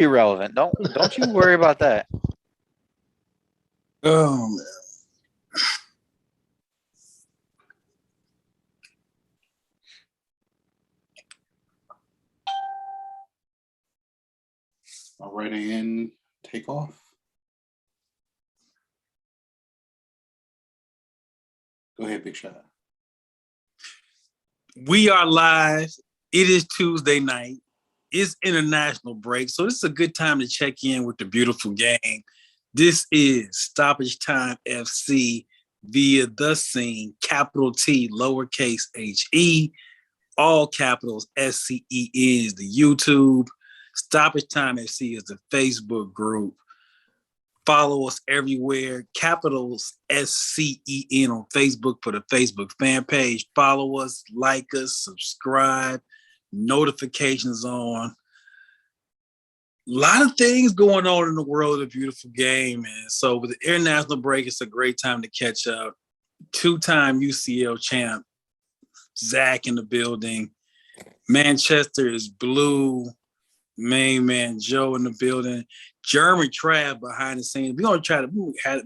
irrelevant. Don't you worry about that. Oh man. All right, and take off. Go ahead, Big Shot. We are live. It is Tuesday night. It's international break, so this is a good time to check in with the beautiful game. This is Stoppage Time FC via the Scene, capital T, lowercase h-e, all capitals SCEN is the YouTube. Stoppage Time FC is the Facebook group. Follow us everywhere. Capitals SCEN on Facebook for the Facebook fan page. Follow us, like us, subscribe, notifications on. A lot of things going on in the world of the beautiful game, man. So with the international break, it's a great time to catch up. Two-time UCL champ, Zach in the building. Manchester is blue. Main man Joe in the building. Jeremy Trav behind the scenes. We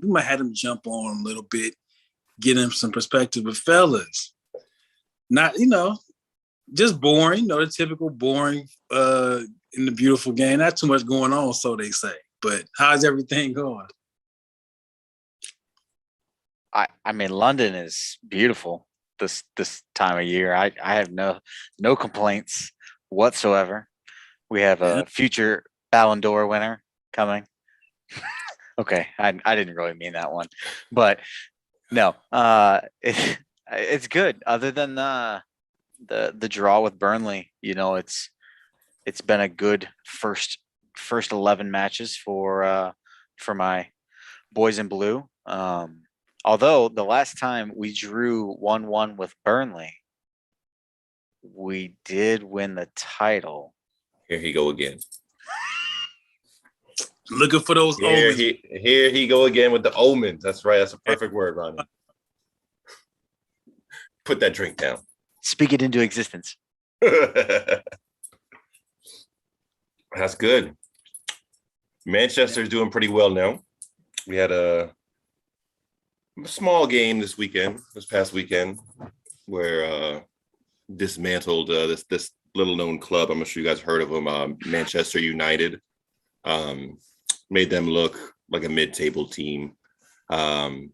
might have him jump on a little bit, get him some perspective. But fellas, not just boring. The typical boring in the beautiful game. Not too much going on, so they say. But how's everything going? I mean, London is beautiful this time of year. I have no complaints whatsoever. We have a future Ballon d'Or winner coming. Okay, I didn't really mean that one, but no, it's good. Other than the draw with Burnley, it's been a good first 11 matches for my boys in blue. Although the last time we drew 1-1 with Burnley, we did win the title. Here he go again. Looking for those omens. Here he go again with the omens. That's right. That's a perfect word, Ronny. Put that drink down. Speak it into existence. That's good. Manchester's doing pretty well now. We had a small game this past weekend, where dismantled this little known club. I'm sure you guys heard of them, Manchester United. Made them look like a mid-table team. And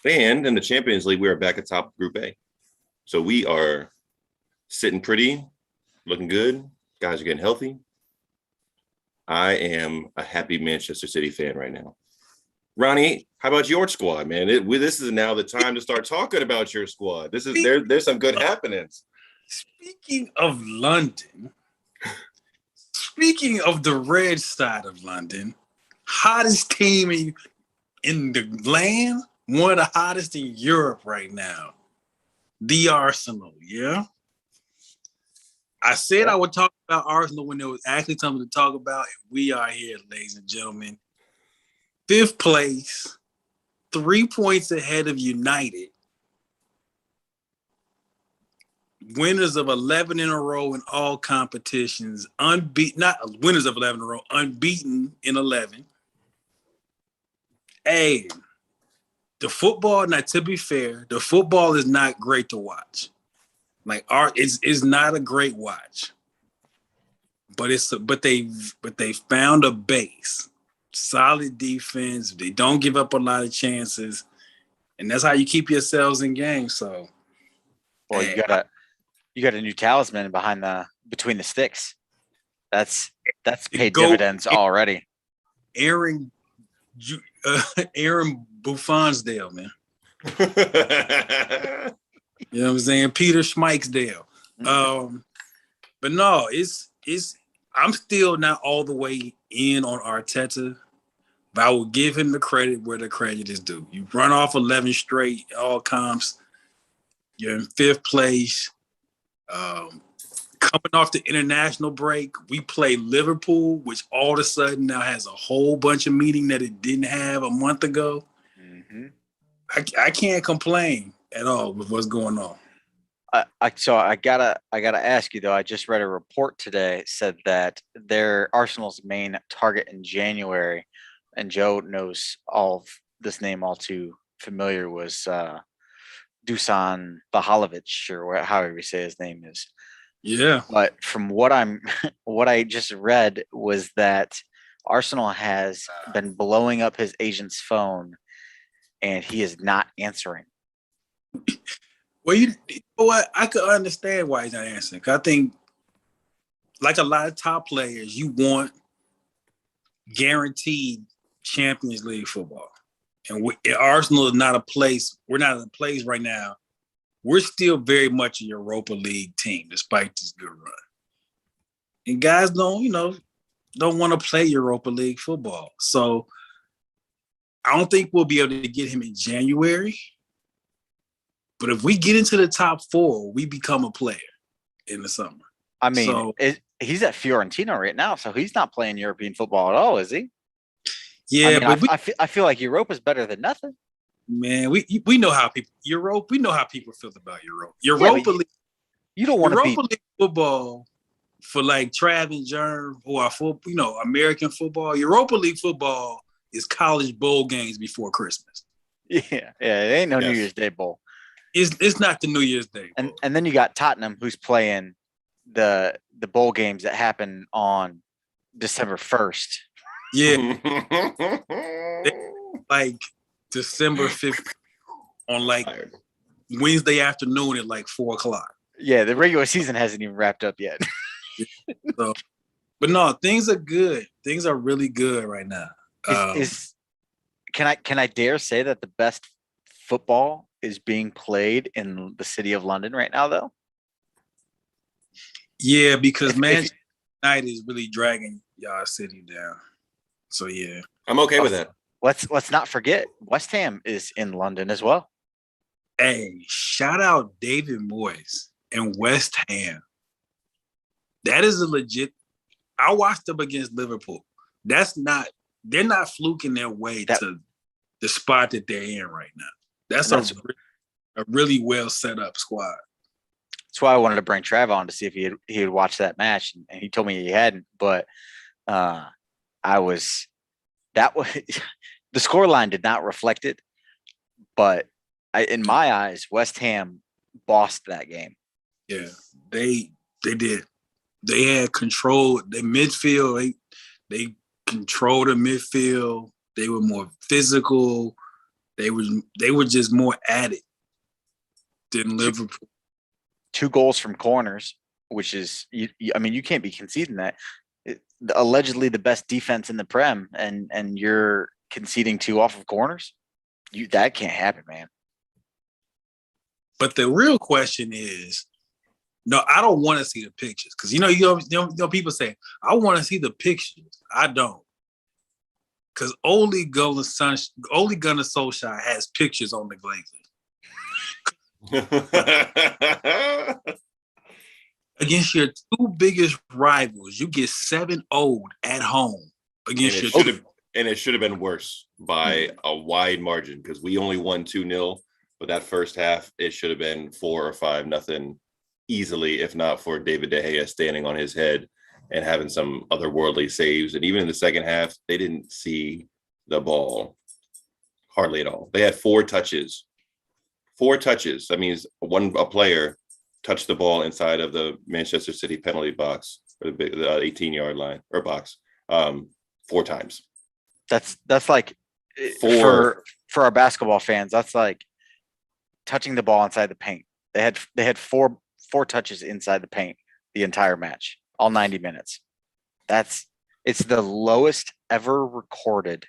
in the Champions League, we are back at top Group A. So we are sitting pretty, looking good. Guys are getting healthy. I am a happy Manchester City fan right now. Ronny, how about your squad, man? This is now the time to start talking about your squad. There's some good happenings. Speaking of London, speaking of the red side of London, hottest team in the land, one of the hottest in Europe right now, the Arsenal, yeah? I said I would talk about Arsenal when there was actually something to talk about, and we are here, ladies and gentlemen. 5th place, 3 points ahead of United. Winners of 11 in a row in all competitions. Unbeaten, not winners of 11 in a row, unbeaten in 11. Hey, the football, now to be fair, the football is not great to watch. Like it's not a great watch. But they found a base. Solid defense. They don't give up a lot of chances. And that's how you keep yourselves in games. So well, you got a new talisman between the sticks. That's paid dividends already. Aaron Buffon'sdale, man. You know what I'm saying? Peter Schmeichsdale. But no, it's I'm still not all the way in on Arteta, but I will give him the credit where the credit is due. You run off 11 straight, all comps. You're in 5th place. Coming off the international break, we play Liverpool, which all of a sudden now has a whole bunch of meaning that it didn't have a month ago. Mm-hmm. I can't complain at all with what's going on. So I gotta ask you though. I just read a report today said that their Arsenal's main target in January, and Joe knows all of this name all too familiar, was Dusan Bahalovic, or however you say his name is. Yeah. But from what I'm what I just read was that Arsenal has been blowing up his agent's phone and he is not answering. Well, you know what? I could understand why he's not answering. 'Cause I think, like a lot of top players, you want guaranteed Champions League football. And Arsenal is not a place. We're not in a place right now. We're still very much a Europa League team, despite this good run. And guys don't want to play Europa League football. So I don't think we'll be able to get him in January. But if we get into the top 4, we become a player in the summer. I mean, he's at Fiorentina right now, so he's not playing European football at all, is he? Yeah, I mean, I feel like Europa's better than nothing. Man, we know how people we know how people feel about Europe. Europa League. You don't want to be Europa League football for like Trav and Germ, who are American football. Europa League football is college bowl games before Christmas. Yeah, it ain't no New Year's Day bowl. It's not the New Year's Day bowl. And then you got Tottenham, who's playing the bowl games that happen on December 1st. Yeah, like December 5th on like Wednesday afternoon at like 4:00. Yeah, the regular season hasn't even wrapped up yet. So, but no, things are good. Things are really good right now. Can I dare say that the best football is being played in the city of London right now, though? Yeah, because Manchester United is really dragging y'all city down. So yeah, I'm okay with that. Let's not forget West Ham is in London as well. Hey, shout out David Moyes and West Ham. That is a legit. I watched them against Liverpool. They're not fluking their way to the spot that they're in right now. That's a really well set up squad. That's why I wanted to bring Trav on to see if he had watched that match, and he told me he hadn't. But the scoreline did not reflect it. But in my eyes, West Ham bossed that game. Yeah, they did. They had control. The midfield. They controlled the midfield. They were more physical. They were just more at it than Liverpool. 2 goals from corners, which is you can't be conceding that. Allegedly the best defense in the Prem, and you're conceding 2 off of corners. That can't happen, man. But the real question is, no, I don't want to see the pictures, because people say I want to see the pictures. I don't, because Ole Gunnar Solskjaer has pictures on the Glazers. Against your 2 biggest rivals, you get 7-0 at home against and it should have been worse by a wide margin, because we only won 2-0. But that first half, it should have been 4 or 5-0 easily, if not for David De Gea standing on his head and having some otherworldly saves. And even in the second half, they didn't see the ball hardly at all. They had 4 touches. 4 touches. That means a player touched the ball inside of the Manchester City penalty box, or the 18-yard line or box, 4 times. That's like for our basketball fans. That's like touching the ball inside the paint. They had four touches inside the paint the entire match, all 90 minutes. It's the lowest ever recorded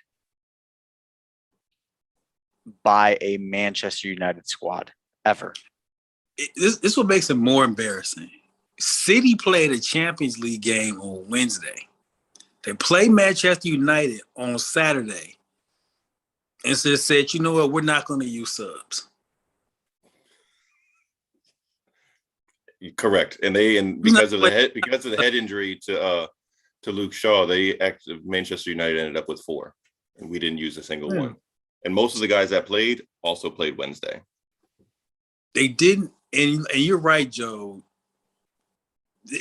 by a Manchester United squad ever. This what makes it more embarrassing. City played a Champions League game on Wednesday. They played Manchester United on Saturday, and so said, you know what, we're not going to use subs. Correct, and because of the head injury to Luke Shaw, Manchester United ended up with 4, and we didn't use a single one. And most of the guys that played also played Wednesday. They didn't, And you're right, Joe.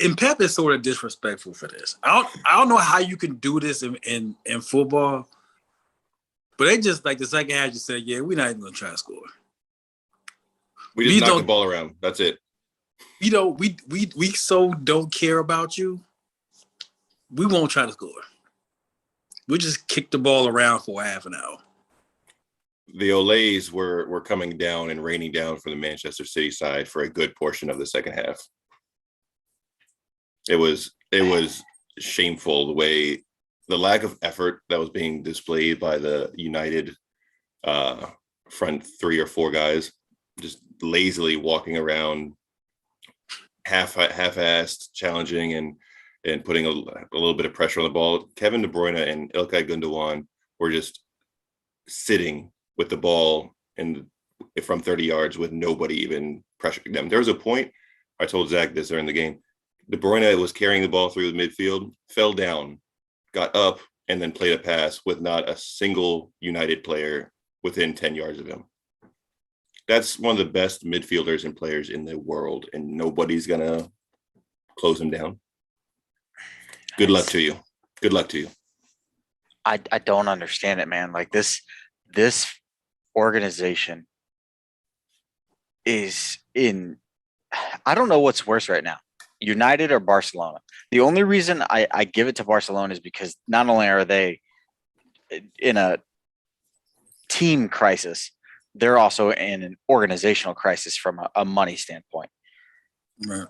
And Pep is sort of disrespectful for this. I don't know how you can do this in football, but they just like the second half just said, yeah, we're not even gonna try to score. We just knock the ball around. That's it. You know, we so don't care about you. We won't try to score. We just kick the ball around for half an hour. The Olays were coming down and raining down from the Manchester City side for a good portion of the second half. It was shameful the lack of effort that was being displayed by the United front 3 or 4 guys, just lazily walking around, half-assed, challenging and putting a little bit of pressure on the ball. Kevin De Bruyne and Ilkay Gundogan were just sitting with the ball from 30 yards with nobody even pressuring them. There was a point, I told Zach this during the game, De Bruyne was carrying the ball through the midfield, fell down, got up, and then played a pass with not a single United player within 10 yards of him. That's one of the best midfielders and players in the world, and nobody's going to close him down. Good luck to you. Good luck to you. I don't understand it, man. Like this organization is in, I don't know what's worse right now, United or Barcelona. The only reason I give it to Barcelona is because not only are they in a team crisis, they're also in an organizational crisis from a money standpoint. Right.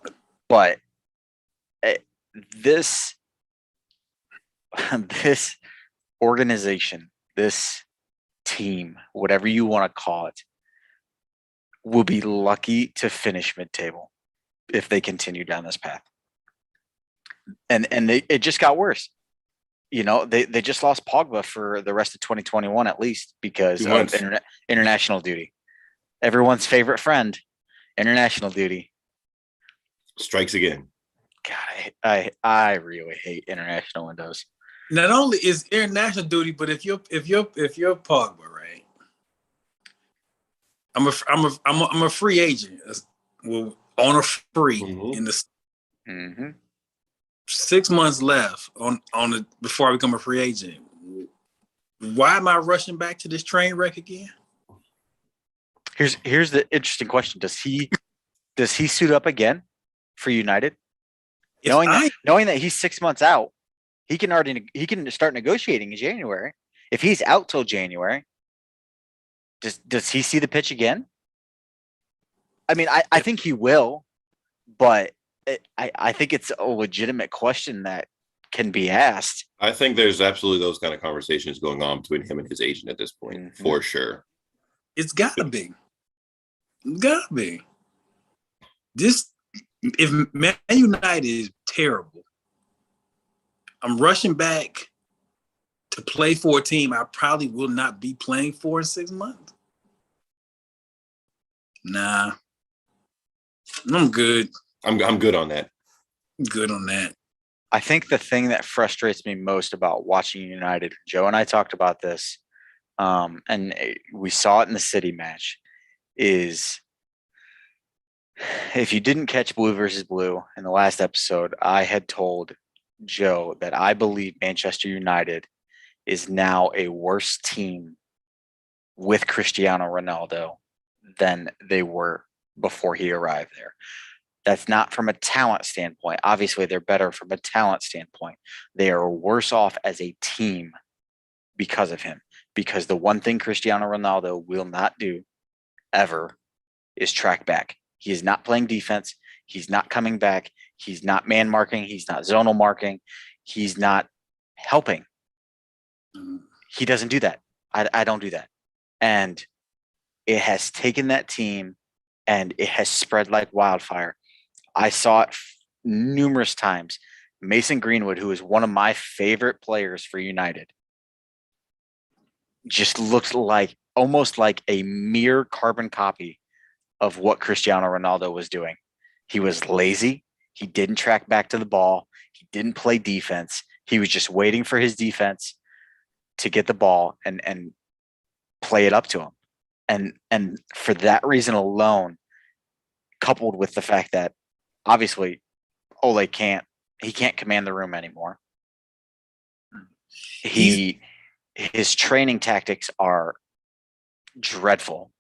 But this organization, this team, whatever you want to call it, will be lucky to finish mid-table if they continue down this path. And it just got worse. You know, they just lost Pogba for the rest of 2021 at least because of international duty. Everyone's favorite friend, international duty. Strikes again. God, I really hate international windows. Not only is international duty, but if you're Pogba, right? I'm a free agent. Well, on a free in the 6 months left before I become a free agent. Why am I rushing back to this train wreck again? Here's the interesting question: Does he suit up again for United? Knowing that he's 6 months out, he can start negotiating in January. If he's out till January, does he see the pitch again? I mean, I think he will, but I think it's a legitimate question that can be asked. I think there's absolutely those kind of conversations going on between him and his agent at this point, for sure. It's gotta be. If Man United is terrible, I'm rushing back to play for a team I probably will not be playing for in 6 months. Nah, I'm good. I'm good on that. Good on that. I think the thing that frustrates me most about watching United, Joe and I talked about this, and we saw it in the City match, is if you didn't catch Blue versus Blue in the last episode, I had told Joe that I believe Manchester United is now a worse team with Cristiano Ronaldo than they were before he arrived there. That's not from a talent standpoint. Obviously, they're better from a talent standpoint. They are worse off as a team because of him. Because the one thing Cristiano Ronaldo will not do ever is track back. He is not playing defense. He's not coming back. He's not man marking. He's not zonal marking. He's not helping. He doesn't do that. I don't do that. And it has taken that team and it has spread like wildfire. I saw it numerous times. Mason Greenwood, who is one of my favorite players for United, just looks like almost like a mere carbon copy of what Cristiano Ronaldo was doing. He was lazy. He didn't track back to the ball. He didn't play defense. He was just waiting for his defense to get the ball and play it up to him. And for that reason alone, coupled with the fact that obviously Ole can't command the room anymore. His training tactics are dreadful.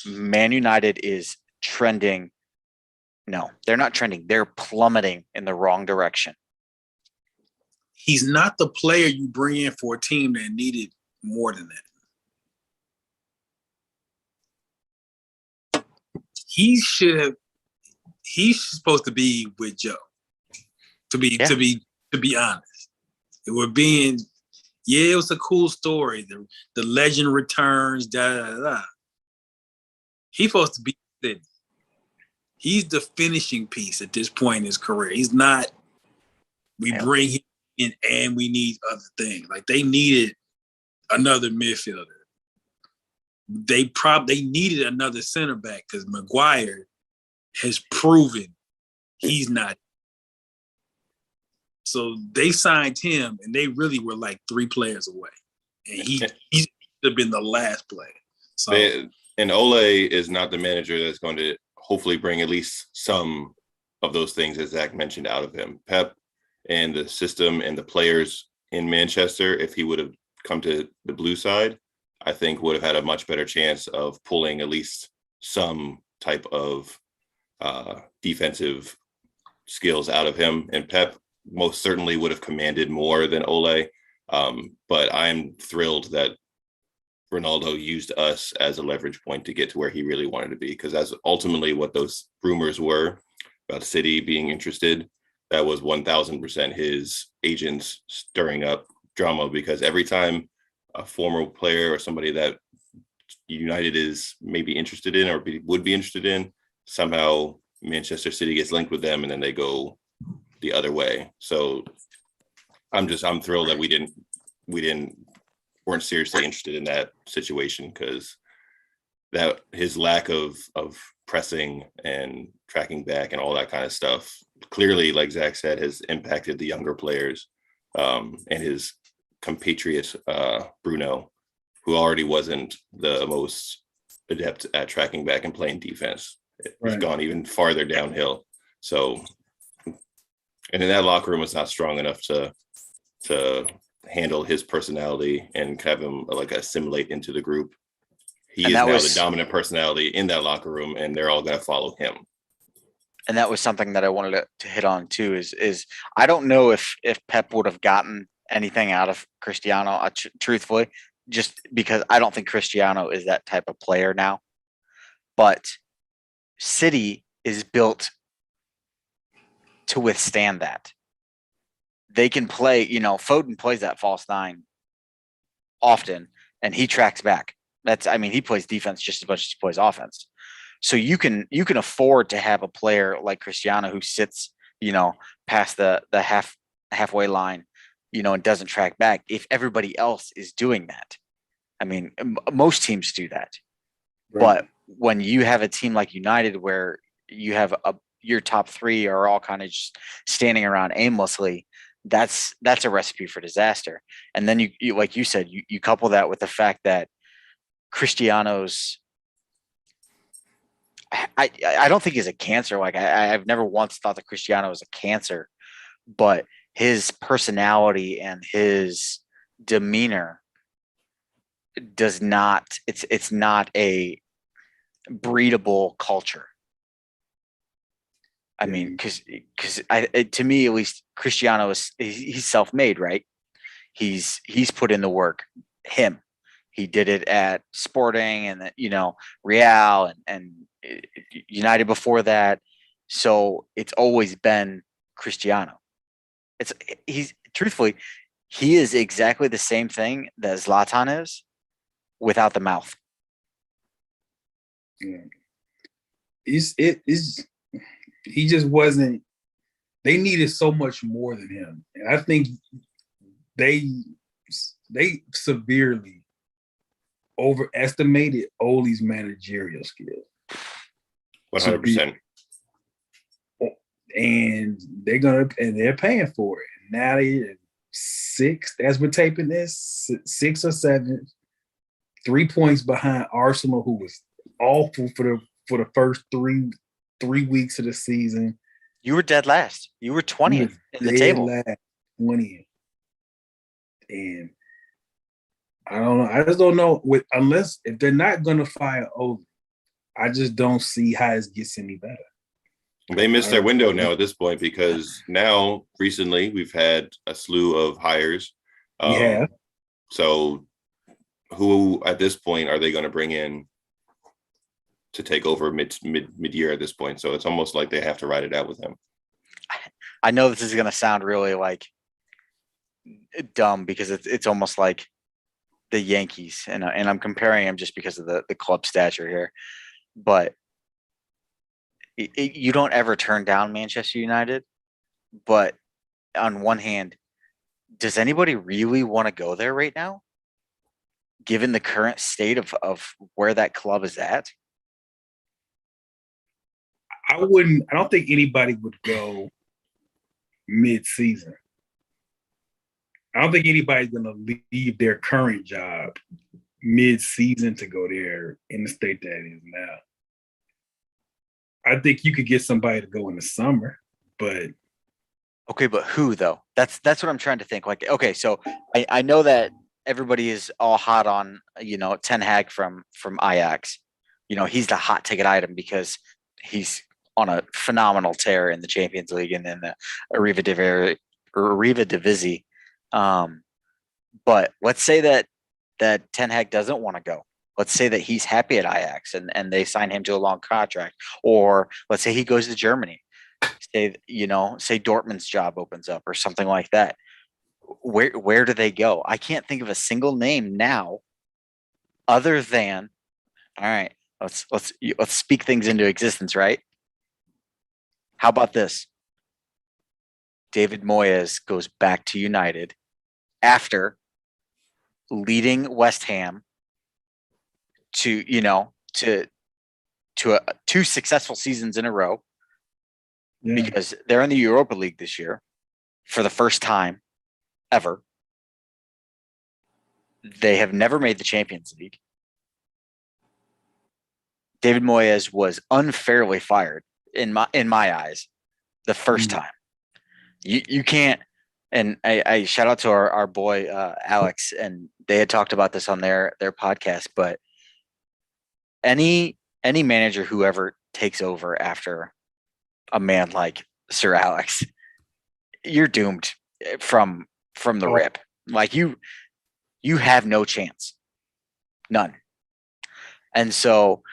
Man United is trending. No, they're not trending. They're plummeting in the wrong direction. He's not the player you bring in for a team that needed more than that. He's supposed to be with Joe. To be honest. It was a cool story. The legend returns, He's supposed to be City. He's the finishing piece at this point in his career. He's not. We bring him in and we need other things. Like they needed another midfielder. They needed another center back because Maguire has proven he's not. So they signed him, and they really were like 3 players away, and he should have been the last player. So and Ole is not the manager that's going to hopefully bring at least some of those things that Zach mentioned out of him. Pep and the system and the players in Manchester, if he would have come to the blue side, I think would have had a much better chance of pulling at least some type of defensive skills out of him. And Pep most certainly would have commanded more than Ole. But I'm thrilled that Ronaldo used us as a leverage point to get to where he really wanted to be, because that's ultimately what those rumors were about City being interested. That was 1000% his agents stirring up drama, because every time a former player or somebody that United is maybe interested in or would be interested in, somehow Manchester City gets linked with them and then they go the other way. So I'm thrilled that we weren't seriously interested in that situation, because that his lack of pressing and tracking back and all that kind of stuff clearly, like Zach said, has impacted the younger players, and his compatriot Bruno, who already wasn't the most adept at tracking back and playing defense, has gone even farther downhill. So, and in that locker room, it's not strong enough to handle his personality and have him like assimilate into the group. He is now the dominant personality in that locker room, and they're all going to follow him. And that was something that I wanted to hit on too. Is I don't know if Pep would have gotten anything out of Cristiano, truthfully, just because I don't think Cristiano is that type of player now. But City is built to withstand that. They can play, Foden plays that false 9 often, and he tracks back. He plays defense just as much as he plays offense. So you can afford to have a player like Cristiano who sits, past the halfway line, and doesn't track back if everybody else is doing that. I mean, most teams do that. Right. But when you have a team like United where you have your top 3 are all kind of just standing around aimlessly, that's a recipe for disaster. And then you like you said, you couple that with the fact that Cristiano's, I don't think he's a cancer. Like I've never once thought that Cristiano was a cancer, but his personality and his demeanor does not, it's not a breedable culture. I mean, because to me, at least, Cristiano he's self-made, right? He's put in the work. He did it at Sporting and Real and United before that. So it's always been Cristiano. Truthfully, he is exactly the same thing that Zlatan is without the mouth. Yeah. He just wasn't. They needed so much more than him, and I think they severely overestimated Ole's managerial skills. 100%. And they're paying for it. Now they're 6th as we're taping this, 6th or 7th, 3 points behind Arsenal, who was awful for for the first three weeks of the season. You were dead last. You were 20th in the table. Last 20th. And I don't know. I just don't know unless if they're not gonna fire Ole, I just don't see how it gets any better. They missed their window now at this point because now recently we've had a slew of hires. We have. So who at this point are they going to bring in to take over mid-year at this point? So it's almost like they have to ride it out with him. I know this is going to sound really like dumb because it's almost like the Yankees, and I'm comparing them just because of the club stature here, but you don't ever turn down Manchester United. But on one hand, does anybody really want to go there right now, given the current state of where that club is at? I don't think anybody would go mid-season. I don't think anybody's going to leave their current job mid-season to go there in the state that it is now. I think you could get somebody to go in the summer, but okay, but who though? That's what I'm trying to think. Like, okay, so I know that everybody is all hot on Ten Hag from Ajax. He's the hot ticket item because he's on a phenomenal tear in the Champions League and in the Eredivisie. But let's say that Ten Hag doesn't want to go. Let's say that he's happy at Ajax and they sign him to a long contract, or let's say he goes to Germany. Say Dortmund's job opens up or something like that. Where do they go? I can't think of a single name now, other than, all right, let's speak things into existence, right? How about this? David Moyes goes back to United after leading West Ham to two successful seasons in a row, because they're in the Europa League this year for the first time ever. They have never made the Champions League. David Moyes was unfairly fired in my eyes the first time. You can't. And I shout out to our boy Alex, and they had talked about this on their podcast. But any manager who ever takes over after a man like Sir Alex, you're doomed from the rip. Like you have no chance, none. And so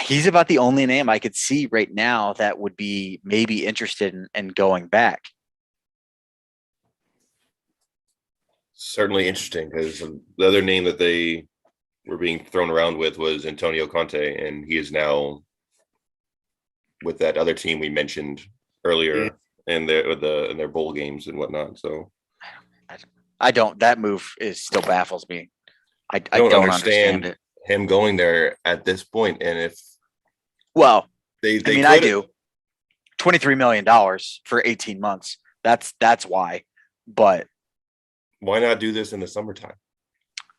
he's about the only name I could see right now that would be maybe interested in going back. Certainly interesting, because the other name that they were being thrown around with was Antonio Conte, and he is now with that other team we mentioned earlier in their bowl games and whatnot. So I don't. That move still baffles me. I don't understand it. Him going there at this point, and if I do. $23 million for 18 months. That's why. But why not do this in the summertime?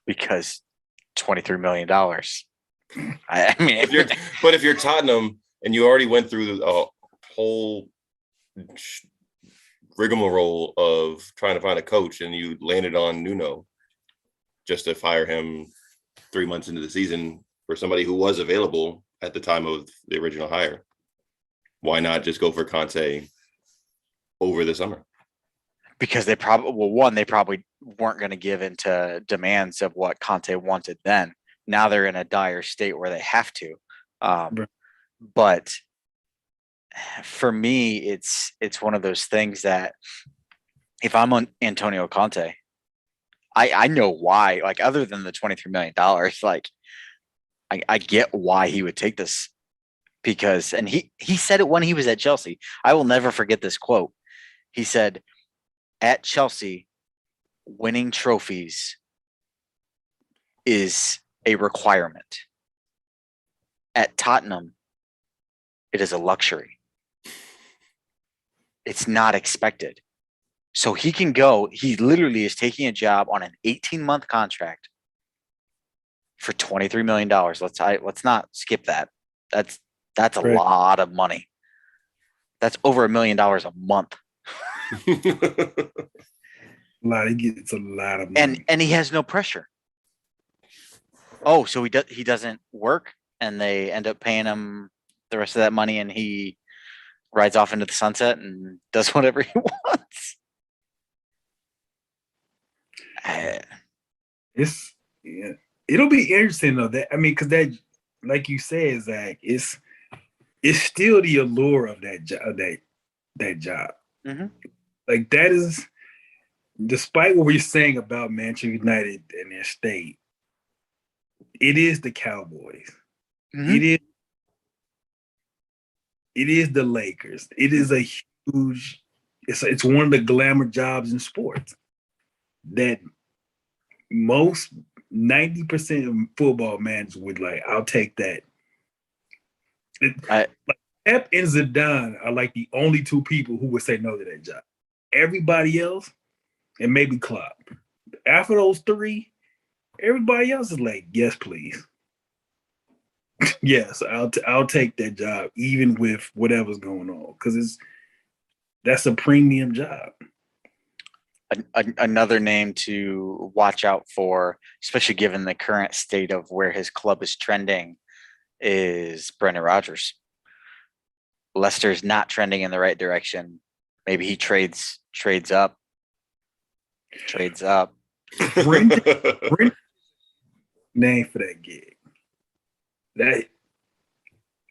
Because $23 million. I mean, if you're Tottenham and you already went through the whole rigmarole of trying to find a coach, and you landed on Nuno just to fire him 3 months into the season for somebody who was available at the time of the original hire, why not just go for Conte over the summer? Because they probably weren't going to give into demands of what Conte wanted then. Now they're in a dire state where they have to. But for me, it's one of those things that if I'm on Antonio Conte, I know why. Like, other than the $23 million, like I get why he would take this, because, and he said it when he was at Chelsea. I will never forget this quote. He said, at Chelsea, winning trophies is a requirement. At Tottenham, it is a luxury. It's not expected. So he can go. He literally is taking a job on an 18-month contract for $23 million. Let's not skip that. That's a Right. lot of money. That's over $1 million a month. He gets a lot of money. And he has no pressure. Oh, so he doesn't work and they end up paying him the rest of that money and he rides off into the sunset and does whatever he wants. It'll be interesting though. Because that, like you said, Zach, it's still the allure of that job. That job, Mm-hmm. like that is, despite what we're saying about Manchester United and their state, it is the Cowboys. Mm-hmm. It is the Lakers. It is a huge. It's one of the glamour jobs in sports that most 90% of football managers would like. I'll take that. Pep and Zidane are like the only two people who would say no to that job. Everybody else, and maybe Klopp. After those three, everybody else is like, yes, please. Yes, I'll take that job, even with whatever's going on, because that's a premium job. Another name to watch out for, especially given the current state of where his club is trending, is Brendan Rodgers. Leicester's not trending in the right direction. Maybe he trades up. Brendan name for that gig. That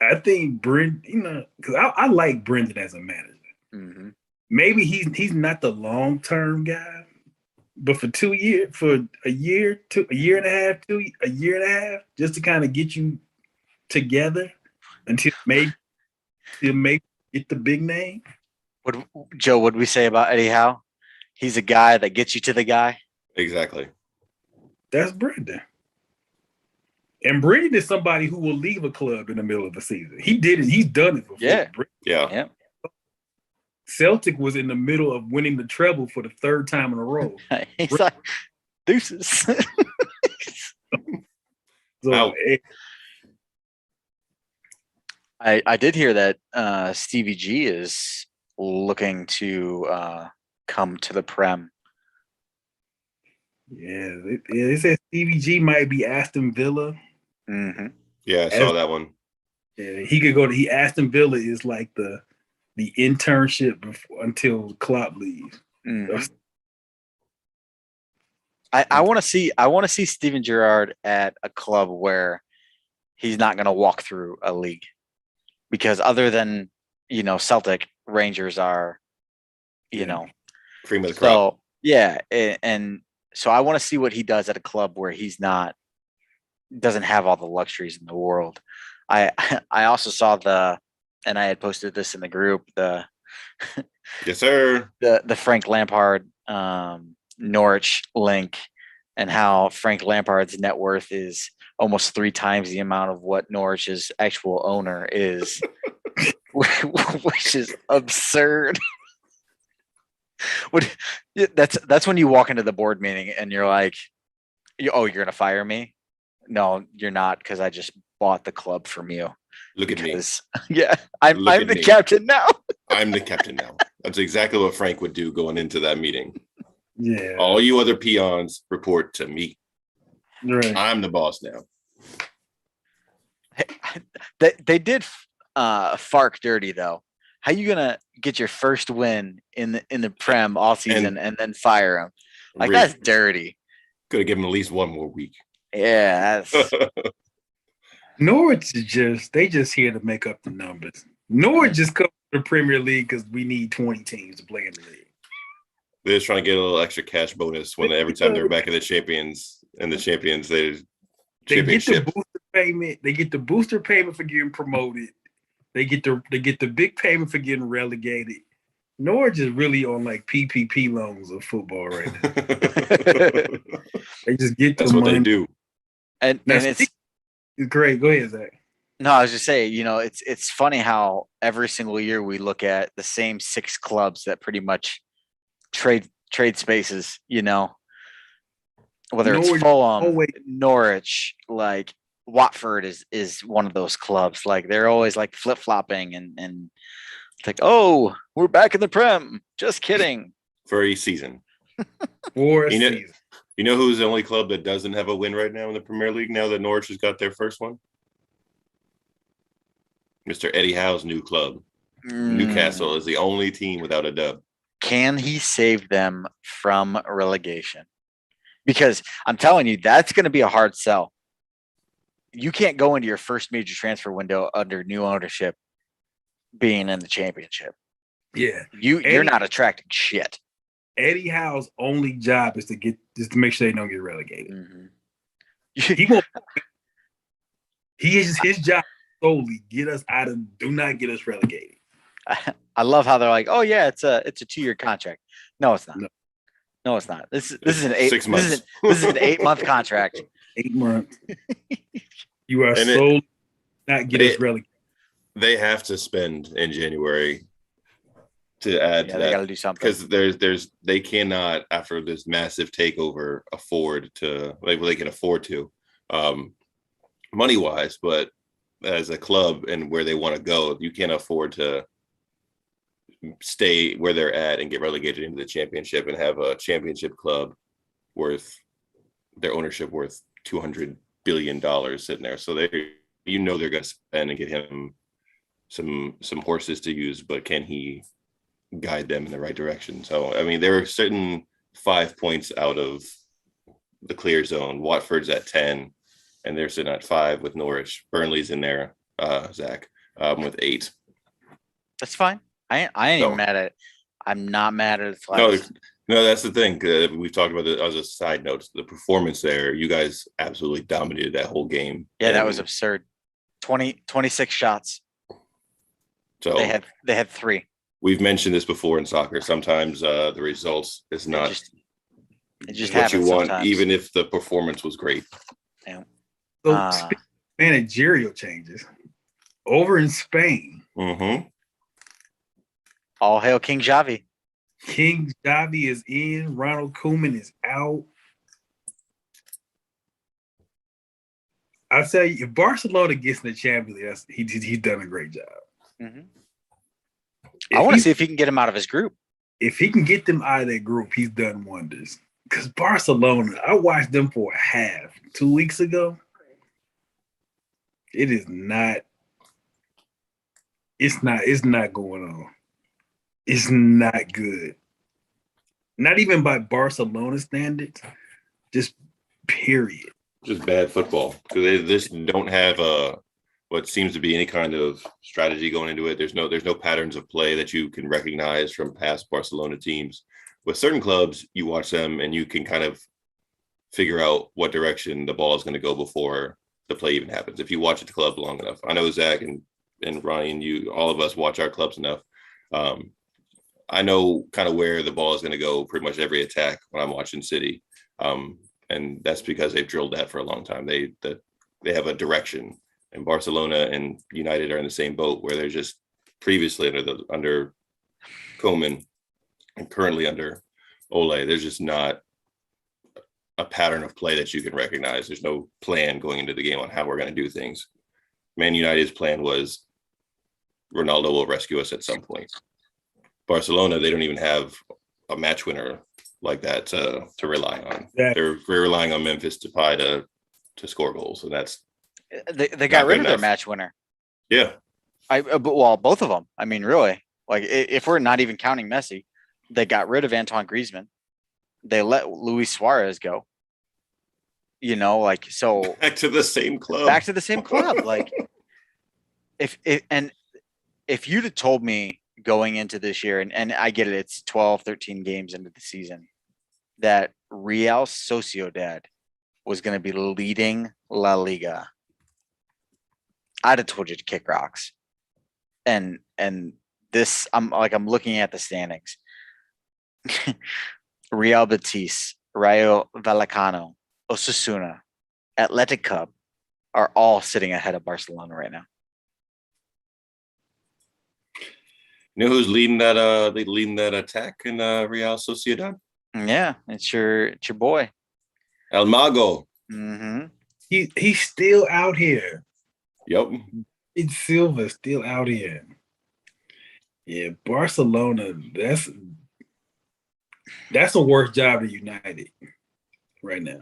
I think Brendan, because I like Brendan as a manager. Mm-hmm. Maybe he's not the long-term guy, but for a year and a half, just to kind of get you together until maybe get the big name. What would we say about Eddie Howe? He's a guy that gets you to the guy. Exactly. That's Brendan. And Brendan is somebody who will leave a club in the middle of the season. He did it. He's done it before. Yeah. Celtic was in the middle of winning the treble for the third time in a row. He's like, deuces. So I did hear that Stevie G is looking to come to the Prem. Yeah, they said Stevie G might be Aston Villa. Mm-hmm. Yeah, I saw that one. Yeah, he could go to Aston Villa is like the internship until Klopp leaves. Mm-hmm. I want to see Steven Gerrard at a club where he's not going to walk through a league, because other than Celtic, Rangers are cream of the crop. So yeah, and so I want to see what he does at a club where doesn't have all the luxuries in the world. I also saw and I had posted this in the group, yes, sir. The Frank Lampard Norwich link, and how Frank Lampard's net worth is almost 3 times the amount of what Norwich's actual owner is, which is absurd. That's when you walk into the board meeting and you're like, oh, you're gonna fire me? No, you're not, because I just bought the club from you. Look at me. Yeah, I'm the captain now. I'm the captain now. That's exactly what Frank would do going into that meeting. Yeah. All you other peons report to me. Right. I'm the boss now. They did Fark dirty though. How you gonna get your first win in the Prem all season and then fire him? Like, that's dirty. Could have given him at least one more week. Yeah, that's Norwich is they just here to make up the numbers. Norwich just come to the Premier League because we need 20 teams to play in the league. They're just trying to get a little extra cash bonus when every time they're back in the champions and the champions they get the booster payment. They get the booster payment for getting promoted. They get the big payment for getting relegated. Norwich is really on like PPP loans of football right now. They just get That's the what money. they do. And it's great. Go ahead, Zach. No, I was just saying, it's funny how every single year we look at the same 6 clubs that pretty much trade spaces, whether it's Fulham, Norwich, like Watford is one of those clubs. Like they're always like flip flopping and it's like, oh, we're back in the Prem. Just kidding. For a season. For a You know, season. you know who's the only club that doesn't have a win right now in the Premier League now that Norwich has got their first one? Mr. Eddie Howe's new club. Newcastle is the only team without a dub. Can he save them from relegation? Because I'm telling you, that's going to be a hard sell. You can't go into your first major transfer window under new ownership being in the championship. Yeah. You're not attracting shit. Eddie Howe's only job is to make sure they don't get relegated. Mm-hmm. His job solely get us out of, do not get us relegated. I love how they're like, oh yeah, it's a 2-year contract. No, it's not. No, it's not. This is an 8 6 months. This is an 8-month contract. 8 months. You are And solely not get us relegated. They have to spend in January to add to They that got to do something because they cannot, after this massive takeover, afford to they can afford to money wise, but as a club and where they want to go, you can't afford to stay where they're at and get relegated into the championship and have a championship club worth their ownership worth $200 billion sitting there. So they're going to spend and get him some horses to use, but can he guide them in the right direction? So, I mean, there are certain 5 points out of the clear zone. Watford's at 10, and they're sitting at 5 with Norwich. Burnley's in there, Zach, with 8. That's fine. I ain't even mad at it. I'm not mad at it. No, that's the thing. We've talked about it as a side note. The performance there, you guys absolutely dominated that whole game. Yeah, that was absurd. 26 shots. So they had 3. We've mentioned this before in soccer. Sometimes the results is not it just what you want, sometimes. even if the performance was great. Yeah. So managerial changes over in Spain. Mm-hmm. All hail King Xavi. King Xavi is in. Ronald Koeman is out. I tell you, if Barcelona gets in the Champions League, he's done a great job. Mm-hmm. I want to see if he can get him out of his group. If he can get them out of that group, he's done wonders. Because Barcelona, I watched them for a half 2 weeks ago. It is not. It's not going on. It's not good. Not even by Barcelona standards. Just period. Just bad football because they just don't have what seems to be any kind of strategy going into it. There's no patterns of play that you can recognize from past Barcelona teams. With certain clubs, you watch them and you can kind of figure out what direction the ball is going to go before the play even happens. If you watch the club long enough, I know Zach and Ronny and you, all of us watch our clubs enough. I know kind of where the ball is going to go pretty much every attack when I'm watching City. And that's because they've drilled that for a long time. They have a direction. And Barcelona and United are in the same boat where they're just previously under Koeman and currently under Ole. There's just not a pattern of play that you can recognize. There's no plan going into the game on how we're going to do things. Man United's plan was Ronaldo will rescue us at some point. Barcelona, they don't even have a match winner like that to rely on. Yeah. They're relying on Memphis Depay to score goals, and that's they got rid of their match winner. Yeah, both of them. I mean, really, like if we're not even counting Messi, they got rid of Antoine Griezmann. They let Luis Suarez go. You know, like so back to the same club. Like if you'd have told me going into this year, and I get it, it's 12, 13 games into the season, that Real Sociedad was going to be leading La Liga, I'd have told you to kick rocks. And this, I'm looking at the standings. Real Betis, Rayo Vallecano, Osasuna, Athletic Club are all sitting ahead of Barcelona right now. You know who's leading that attack in Real Sociedad? Yeah, it's your boy El Mago. Mm-hmm. He's still out here. Yep. It's Silva still out here. Yeah, Barcelona. That's a worse job than United right now.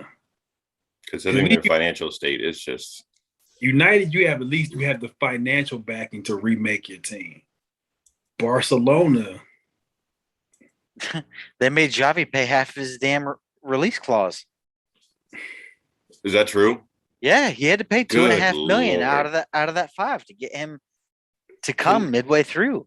Considering their financial state, it's just United. You have the financial backing to remake your team. Barcelona. They made Xavi pay half his damn release clause. is that true? Yeah, he had to pay Good $2.5 million out Lord. of that 5 to get him to come midway through.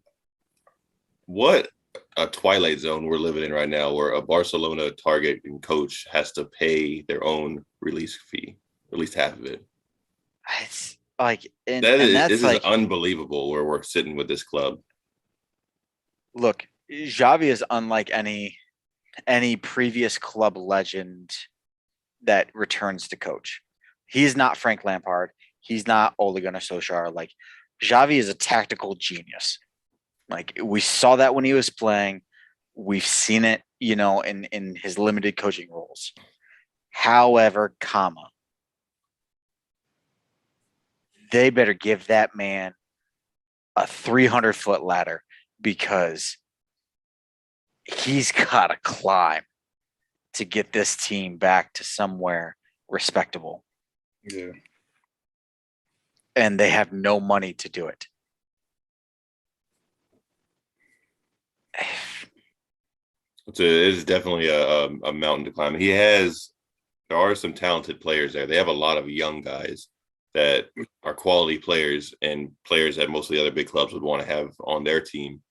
What a twilight zone we're living in right now, where a Barcelona target and coach has to pay their own release fee, at least half of it. It's like, and This that's is like, unbelievable where we're sitting with this club. look, Xavi is unlike any previous club legend that returns to coach. He's not Frank Lampard. He's not Ole Gunnar Solskjaer. Like, Xavi is a tactical genius. Like, we saw that when he was playing. We've seen it, in his limited coaching roles. However, they better give that man a 300-foot ladder, because he's got to climb to get this team back to somewhere respectable. Yeah. And they have no money to do it. It's definitely a mountain to climb. There are some talented players there. They have a lot of young guys that are quality players and players that most of the other big clubs would want to have on their team.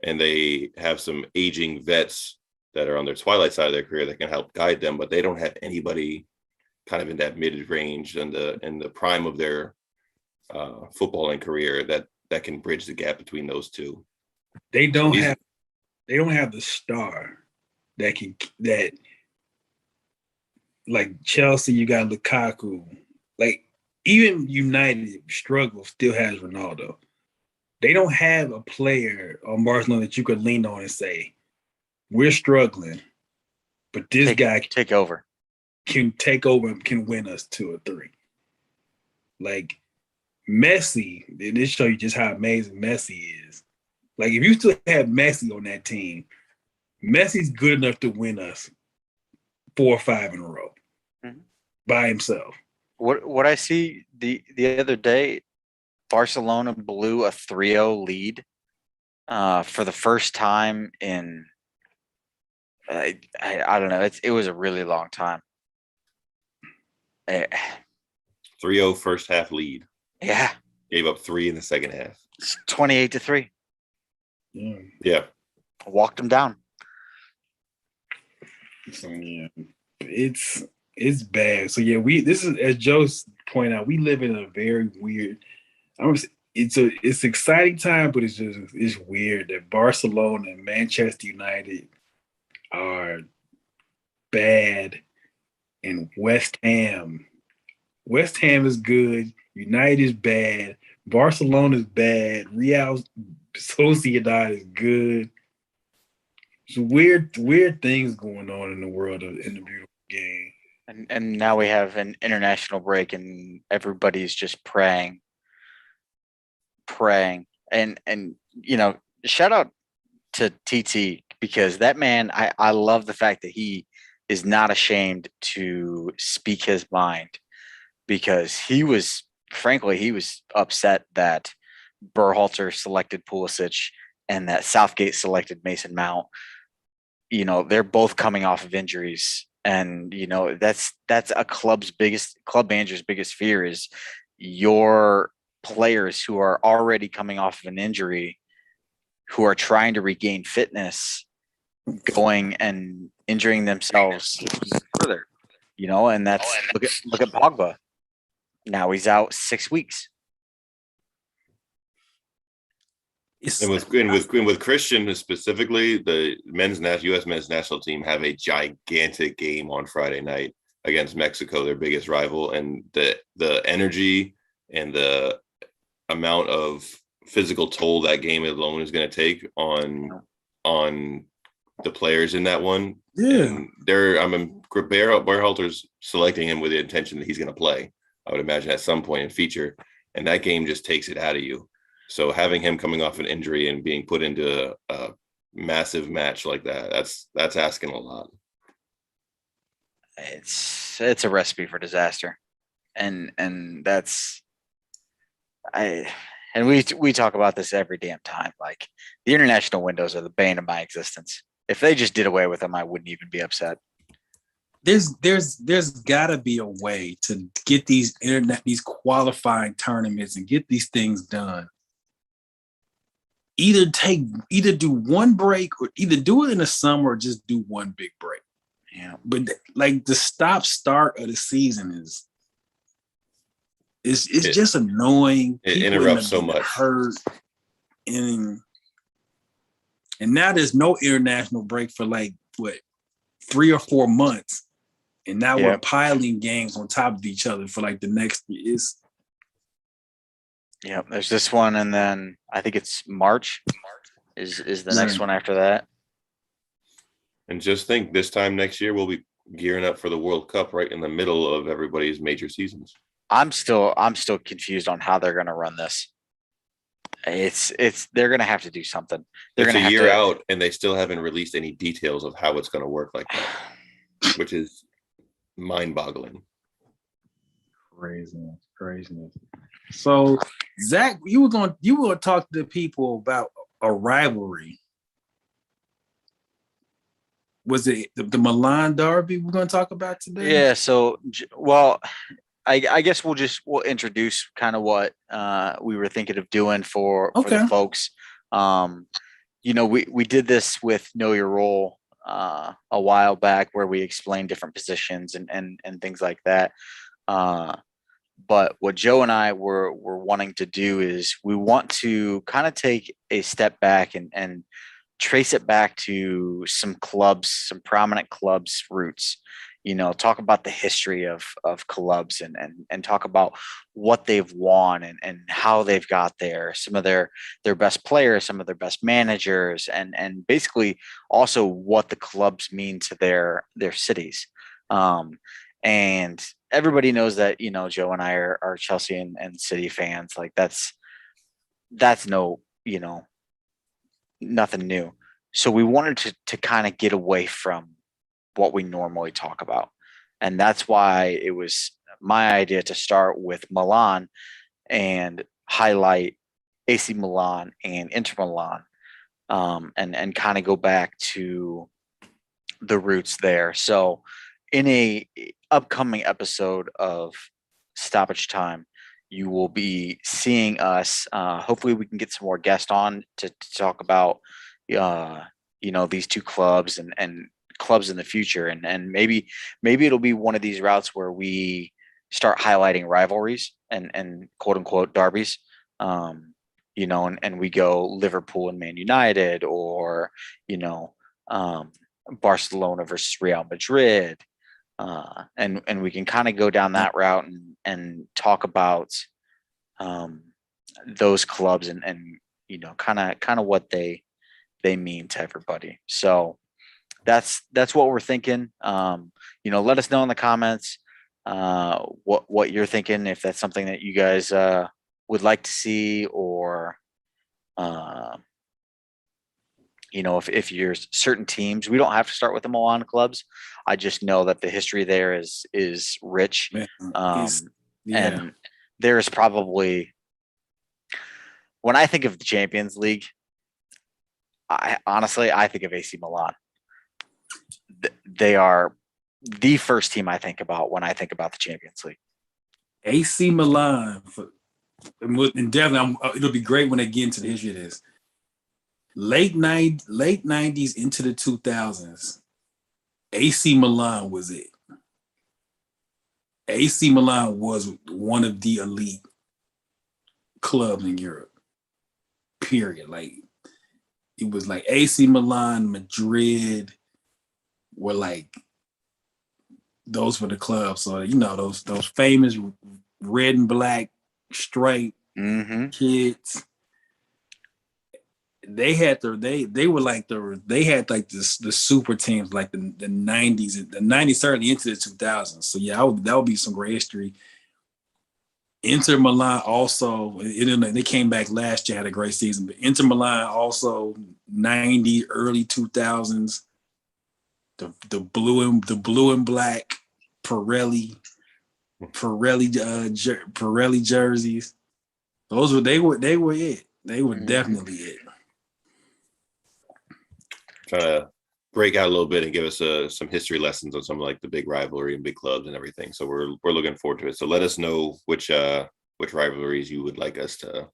And they have some aging vets that are on their twilight side of their career that can help guide them, but they don't have anybody kind of in that mid-range and the prime of their footballing career that can bridge the gap between those two. They don't have the star that like Chelsea, you got Lukaku. Like, even United struggle still has Ronaldo. They don't have a player on Barcelona that you could lean on and say, we're struggling, but this guy take over. Can take over and can win us 2 or 3. Like, Messi, this show you just how amazing Messi is. Like, if you still have Messi on that team, Messi's good enough to win us 4 or 5 in a row by himself. What I see the other day, Barcelona blew a 3-0 lead for the first time in I don't know. It was a really long time. 3-0 first half lead. Yeah. Gave up 3 in the second half. It's 28-3. Yeah. Walked them down. So yeah, it's bad. So yeah, this is, as Joe's pointed out, we live in a very weird. It's exciting time, but it's weird that Barcelona and Manchester United are bad, and West Ham is good. United is bad. Barcelona is bad. Real Sociedad is good. It's weird things going on in the world in the beautiful game. And now we have an international break, and everybody's just praying. And shout out to TT, because that man, I love the fact that he is not ashamed to speak his mind, because he was upset that Berhalter selected Pulisic and that Southgate selected Mason Mount. They're both coming off of injuries, and that's a club manager's biggest fear is your players who are already coming off of an injury, who are trying to regain fitness, going and injuring themselves further. And that's look at Pogba. Now he's out 6 weeks. And with Christian specifically, the U.S. men's national team have a gigantic game on Friday night against Mexico, their biggest rival, and the energy and the amount of physical toll that game alone is going to take on the players in that one. Yeah, and Berhalter's selecting him with the intention that he's going to play. I would imagine, at some point in feature, and that game just takes it out of you. So having him coming off an injury and being put into a massive match like that, that's asking a lot. It's a recipe for disaster, and that's we talk about this every damn time. Like, the international windows are the bane of my existence. If they just did away with them, I wouldn't even be upset. There's gotta be a way to get these qualifying tournaments and get these things done. Either do one break, or either do it in the summer or just do one big break. Yeah. But like the start of the season is just annoying. It People interrupts so getting much. hurt. And now there's no international break for like 3 or 4 months. And now we're piling games on top of each other for like the next year. Yeah, there's this one, and then I think it's March is the next one after that. And just think, this time next year we'll be gearing up for the World Cup right in the middle of everybody's major seasons. I'm still confused on how they're going to run this. They're going to have to do something. They're It's going to a have year to, out, and they still haven't released any details of how it's going to work like that, which is mind-boggling. Craziness. So, Zach, you were going to talk to the people about a rivalry. Was it the Milan derby we're going to talk about today? Yeah. So, well, I guess we'll introduce kind of what we were thinking of doing for the folks. We did this with Know Your Role a while back, where we explained different positions and things like that. But what Joe and I were wanting to do is we want to kind of take a step back and trace it back to some prominent clubs' roots. Talk about the history of clubs and talk about what they've won and how they've got there, some of their best players, some of their best managers, and basically also what the clubs mean to their cities. And everybody knows that, Joe and I are Chelsea and City fans. Like, that's no, nothing new. So we wanted to kind of get away from what we normally talk about. And that's why it was my idea to start with Milan and highlight AC Milan and Inter Milan, and kind of go back to the roots there. So in a upcoming episode of Stoppage Time, you will be seeing us. Hopefully we can get some more guests on to talk about, these two clubs and clubs in the future. And maybe it'll be one of these routes where we start highlighting rivalries and quote unquote derbies, and we go Liverpool and Man United, or, Barcelona versus Real Madrid. And we can kind of go down that route and talk about those clubs and kind of what they mean to everybody. So that's what we're thinking. Let us know in the comments what you're thinking, if that's something that you guys would like to see, or if you're certain teams. We don't have to start with the Milan clubs. I just know that the history there is rich. And there is probably, when I think of the Champions League, I think of AC Milan. They are the first team I think about when I think about the Champions League. AC Milan, and definitely, it'll be great when they get into the history of this. Late 90s into the 2000s, AC Milan was it. AC Milan was one of the elite clubs in Europe, period. Like, it was like AC Milan, Madrid were like, those were the clubs. So, those famous red and black striped kids. They had the super teams, like the 90s, certainly into the 2000s. So yeah, that would be some great history. Inter Milan also, they came back last year, had a great season, but Inter Milan also 90, early 2000s, the blue and black Pirelli jerseys. They were it. They were definitely it. Trying to break out a little bit and give us some history lessons on some like the big rivalry and big clubs and everything. So we're looking forward to it. So let us know which rivalries you would like us to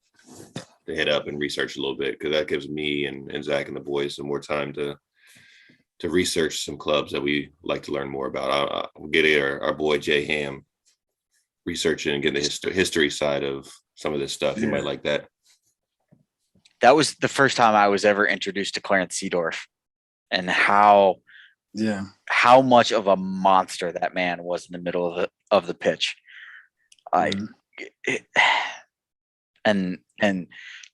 hit up and research a little bit, because that gives me and Zach and the boys some more time to research some clubs that we like to learn more about. I'll get our boy Jay Ham researching and getting the history side of some of this stuff. You might like that. That was the first time I was ever introduced to Clarence Seedorf, and how much of a monster that man was in the middle of the pitch. And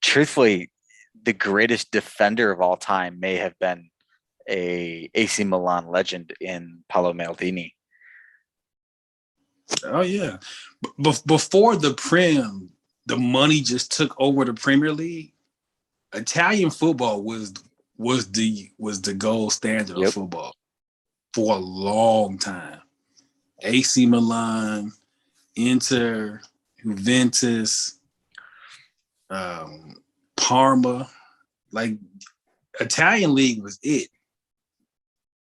truthfully, the greatest defender of all time may have been a AC Milan legend in Paolo Maldini. Oh yeah, before the Prem, the money just took over the Premier League. Italian football was the gold standard of football for a long time. AC Milan, Inter, Juventus, Parma, like Italian league was it.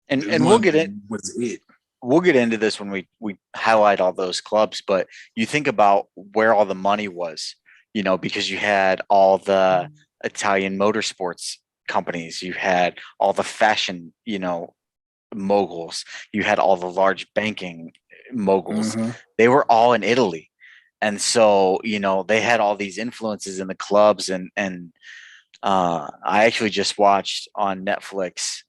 And we'll get it. Was it. We'll get into this when we highlight all those clubs, but you think about where all the money was, because you had all the Italian motorsports companies, you had all the fashion, moguls, you had all the large banking moguls. They were all in Italy. And so, they had all these influences in the clubs, and I actually just watched on Netflix,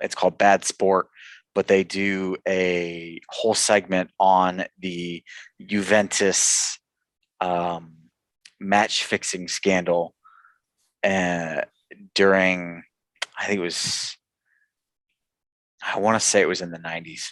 it's called Bad Sport, but they do a whole segment on the Juventus match fixing scandal during, I want to say it was in the 90s.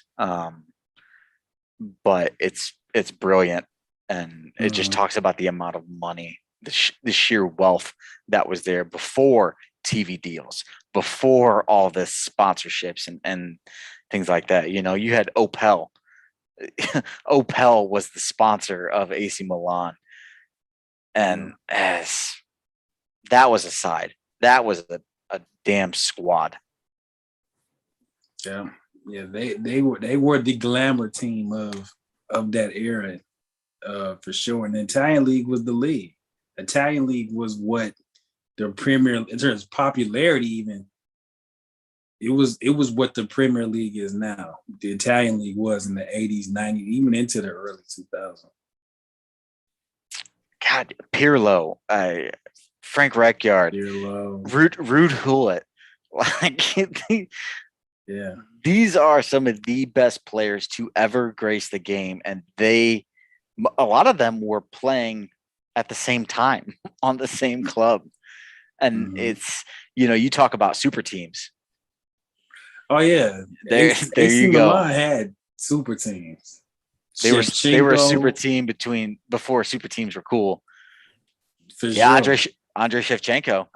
But it's brilliant, and it just talks about the amount of money, the sheer wealth that was there before TV deals, before all this sponsorships and things like that. You had Opel. Opel was the sponsor of AC Milan. And as that was a side, that was a damn squad. Yeah. Yeah, they were the glamour team of that era, for sure. And the Italian league was the league. Italian league was what the Premier, in terms of popularity, even it was what the Premier League is now. The Italian league was in the 80s, 90s, even into the early 2000s. God, Pirlo, Frank Rijkaard, Ruud Gullit, like yeah. These are some of the best players to ever grace the game, and a lot of them were playing at the same time on the same club. And it's, you talk about super teams. Oh yeah, there you go. Milan had super teams. They were a super team before super teams were cool. For yeah, sure. Andrei Shevchenko,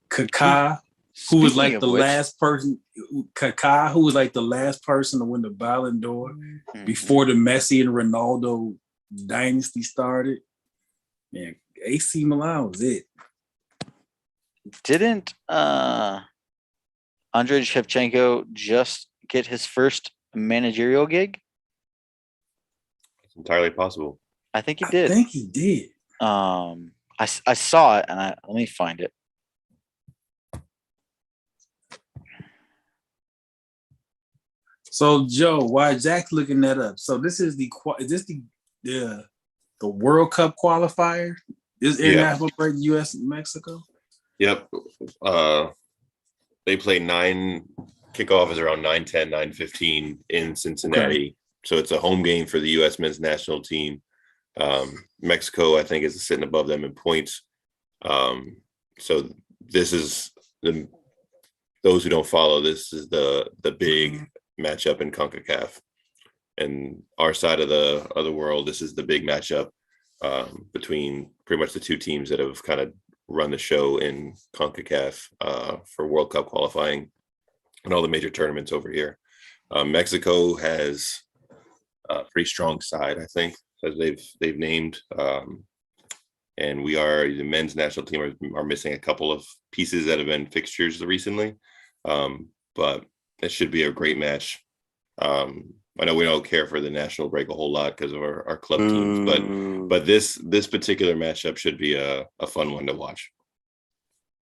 Kaká, who was like the last person. Kaká, who was like the last person to win the Ballon d'Or before the Messi and Ronaldo dynasty started. Man, AC Milan was it. Didn't Andrei Shevchenko just get his first managerial gig? It's entirely possible. I think he did. I think he did. I saw it, and let me find it. So Joe, while Jack's looking that up, so this is the World Cup qualifier? Is international break U.S. and Mexico? Yep. They play kickoff is around 9:10, 9:15 in Cincinnati. Okay. So it's a home game for the U.S. men's national team. Mexico, I think, is sitting above them in points. So this is those who don't follow, this is the big matchup in CONCACAF. and our side of the world, this is the big matchup between pretty much the two teams that have kind of run the show in CONCACAF for World Cup qualifying and all the major tournaments over here. Mexico has a pretty strong side, I think, as they've named. And the men's national team are missing a couple of pieces that have been fixtures recently. But it should be a great match. I know we don't care for the national break a whole lot because of our club teams, but this particular matchup should be a fun one to watch.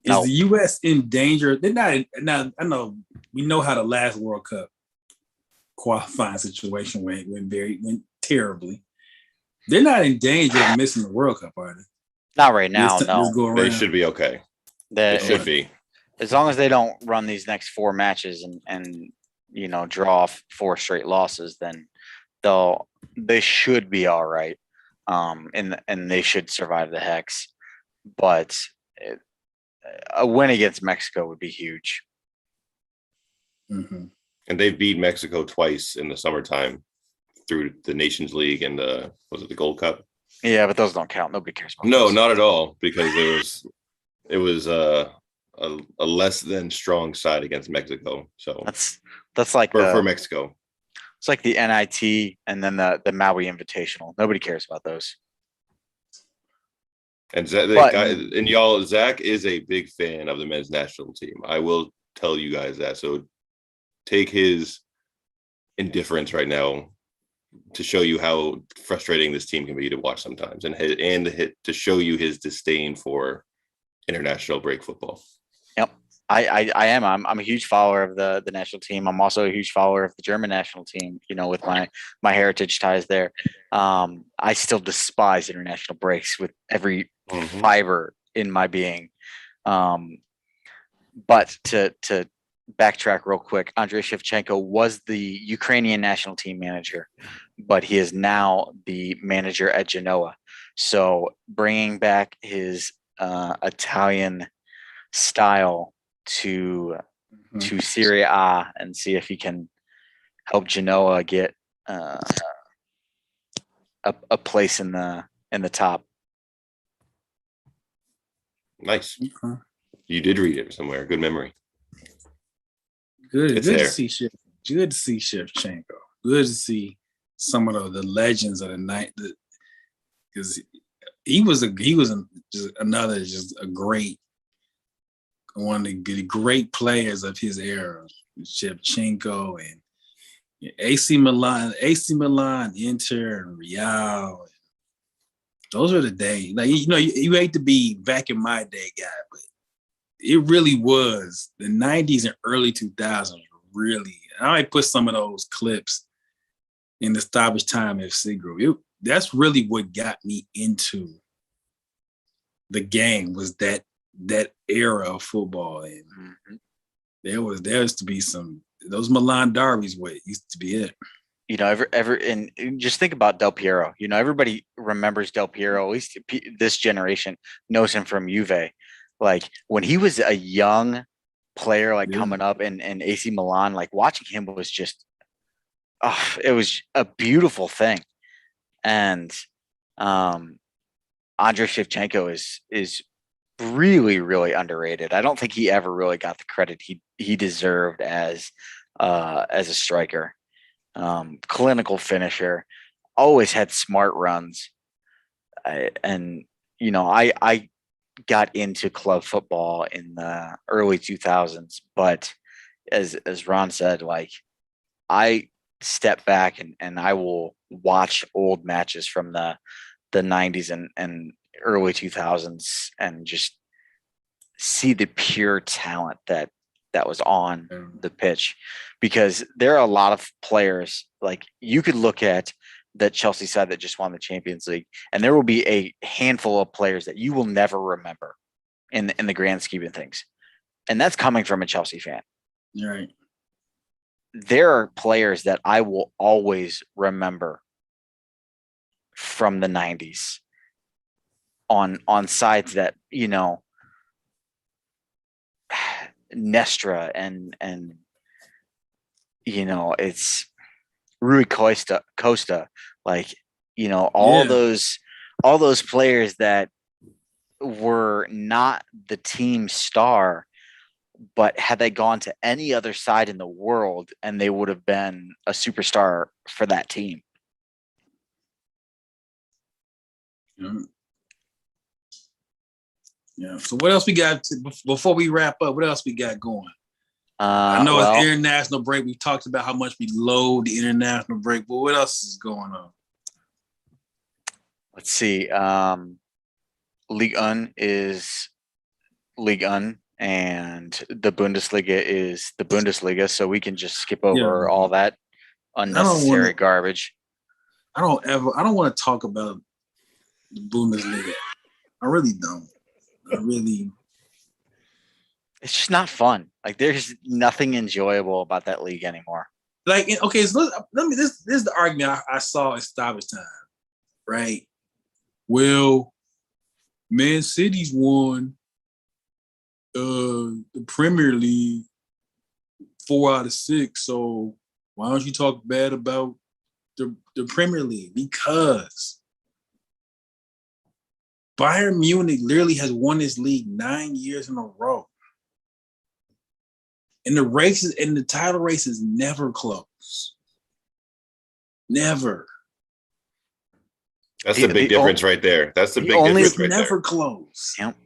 Is the U.S. in danger? They're not. Now I know we know how the last World Cup qualifying situation went terribly. They're not in danger of missing the World Cup, are they? Not right now, no. They should be okay. They should be. As long as they don't run these next 4 matches and draw off 4 straight losses, then they should be all right. And they should survive the Hex. But a win against Mexico would be huge. Mm-hmm. And they've beat Mexico twice in the summertime through the Nations League and the Gold Cup? Yeah, but those don't count. Nobody cares about No, those. not at all, because it was a less than strong side against Mexico. So that's like for Mexico. It's like the NIT and then the Maui Invitational. Nobody cares about those. And Zach is a big fan of the men's national team. I will tell you guys that. So take his indifference right now to show you how frustrating this team can be to watch sometimes, and to show you his disdain for international break football. Yep. I am. I'm a huge follower of the national team. I'm also a huge follower of the German national team, with my heritage ties there. I still despise international breaks with every fiber in my being. But to backtrack real quick, Andrei Shevchenko was the Ukrainian national team manager, but he is now the manager at Genoa. So bringing back his Italian style to Serie A and see if he can help Genoa get a place in the top. Nice. You did read it somewhere. Good memory. Good to see Shevchenko. Good to see some of the legends of the night, because he was another great, one of the great players of his era. Shevchenko and AC Milan, Inter, and Real. Those were the days. Like you hate to be back in my day guy, but it really was the 90s and early 2000s. Really, I might put some of those clips in the Stoppage Time FC group. That's really what got me into the game, was that era of football. And there used to be those Milan derbies. What used to be it. And just think about Del Piero. Everybody remembers Del Piero. At least this generation knows him from Juve. Like when he was a young player, coming up in AC Milan, watching him was just, it was a beautiful thing. And Andrei Shevchenko is really, really underrated. I don't think he ever really got the credit he deserved as a striker. Clinical finisher, always had smart runs. I got into club football in the early 2000s, but as Ron said, I step back and I will watch old matches from the 90s and early 2000s and just see the pure talent that was on the pitch, because there are a lot of players, you could look at that Chelsea side that just won the Champions League, and there will be a handful of players that you will never remember in the grand scheme of things. And that's coming from a Chelsea fan. Right. There are players that I will always remember from the 90s on sides that, Nestra and it's Rui Costa, like, all Yeah. those players that were not the team star, but had they gone to any other side in the world, and they would have been a superstar for that team. Yeah. So what else we got before we wrap up? What else we got going? I know Well, it's international break. We talked about how much we load the international break, but what else is going on? let's see. Ligue 1 is Ligue 1, and the Bundesliga is the Bundesliga. So we can just skip over all that unnecessary garbage. I don't want to talk about the Bundesliga. I really don't. It's just not fun. Like, there's nothing enjoyable about that league anymore. Like, okay, so let me. This is the argument I saw at Stoppage Time, right? Well, Man City's won the Premier League 4 out of 6. So why don't you talk bad about the Premier League? Because Bayern Munich literally has won this league 9 years in a row. And the title race is never close. Never. That's the big difference right there. That's the big difference right there. Never close. Yep.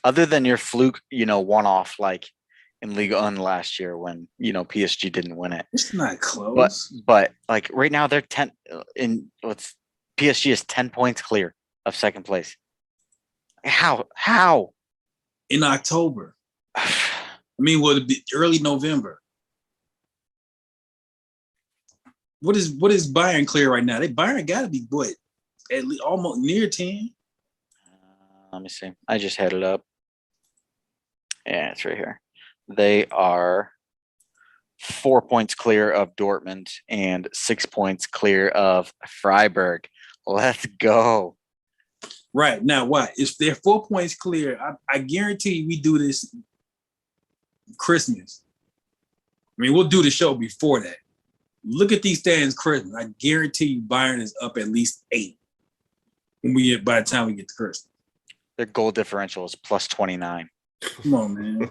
Other than your fluke, one-off, like in Ligue 1 last year when, PSG didn't win it. It's not close. But like right now they're PSG is 10 points clear of second place. How? In October. I mean, well, it'd be early November. What is Bayern clear right now? Bayern got to be what? At least almost near 10. Let me see. I just had it up. Yeah, it's right here. They are 4 points clear of Dortmund and 6 points clear of Freiburg. Let's go. Right. Now, why? If they're 4 points clear, I guarantee we do this Christmas. I mean, we'll do the show before that. Look at these standings Christmas. I guarantee you Bayern is up at least 8 by the time we get to Christmas. Their goal differential is plus 29. Come on, man.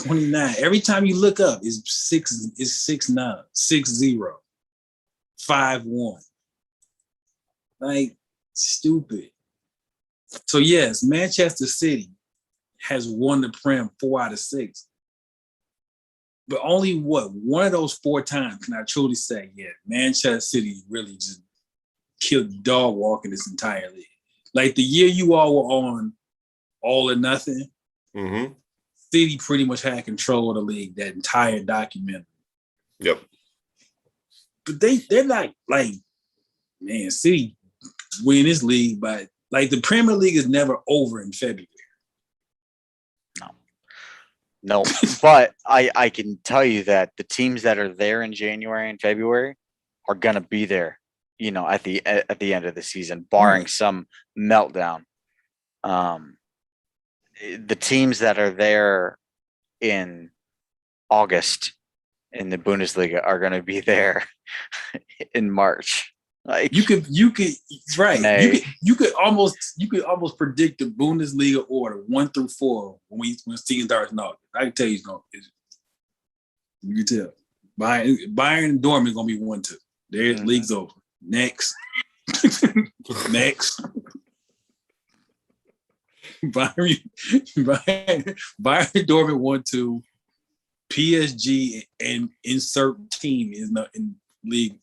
29. Every time you look up, it's 6-9, 6-0, 5-1. Like, stupid. So yes, Manchester City has won the Prem 4 out of 6. But only one of those 4 times can I truly say, yeah, Manchester City really just killed the dog walking this entire league. Like the year you all were on All or Nothing, City pretty much had control of the league, that entire documentary. Yep. But they're not like, man, City win this league, but like the Premier League is never over in February. No, but I can tell you that the teams that are there in January and February are gonna be there, at the end of the season, barring some meltdown. The teams that are there in August in the Bundesliga are gonna be there in March. Like you could right. You could almost predict the Bundesliga order 1 through 4 when season starts in August. I can tell you you can tell. Bayern and Dortmund gonna be 1-2. Their league's over. Next. Next. Bayern Dortmund 1-2. PSG and insert team is not in league.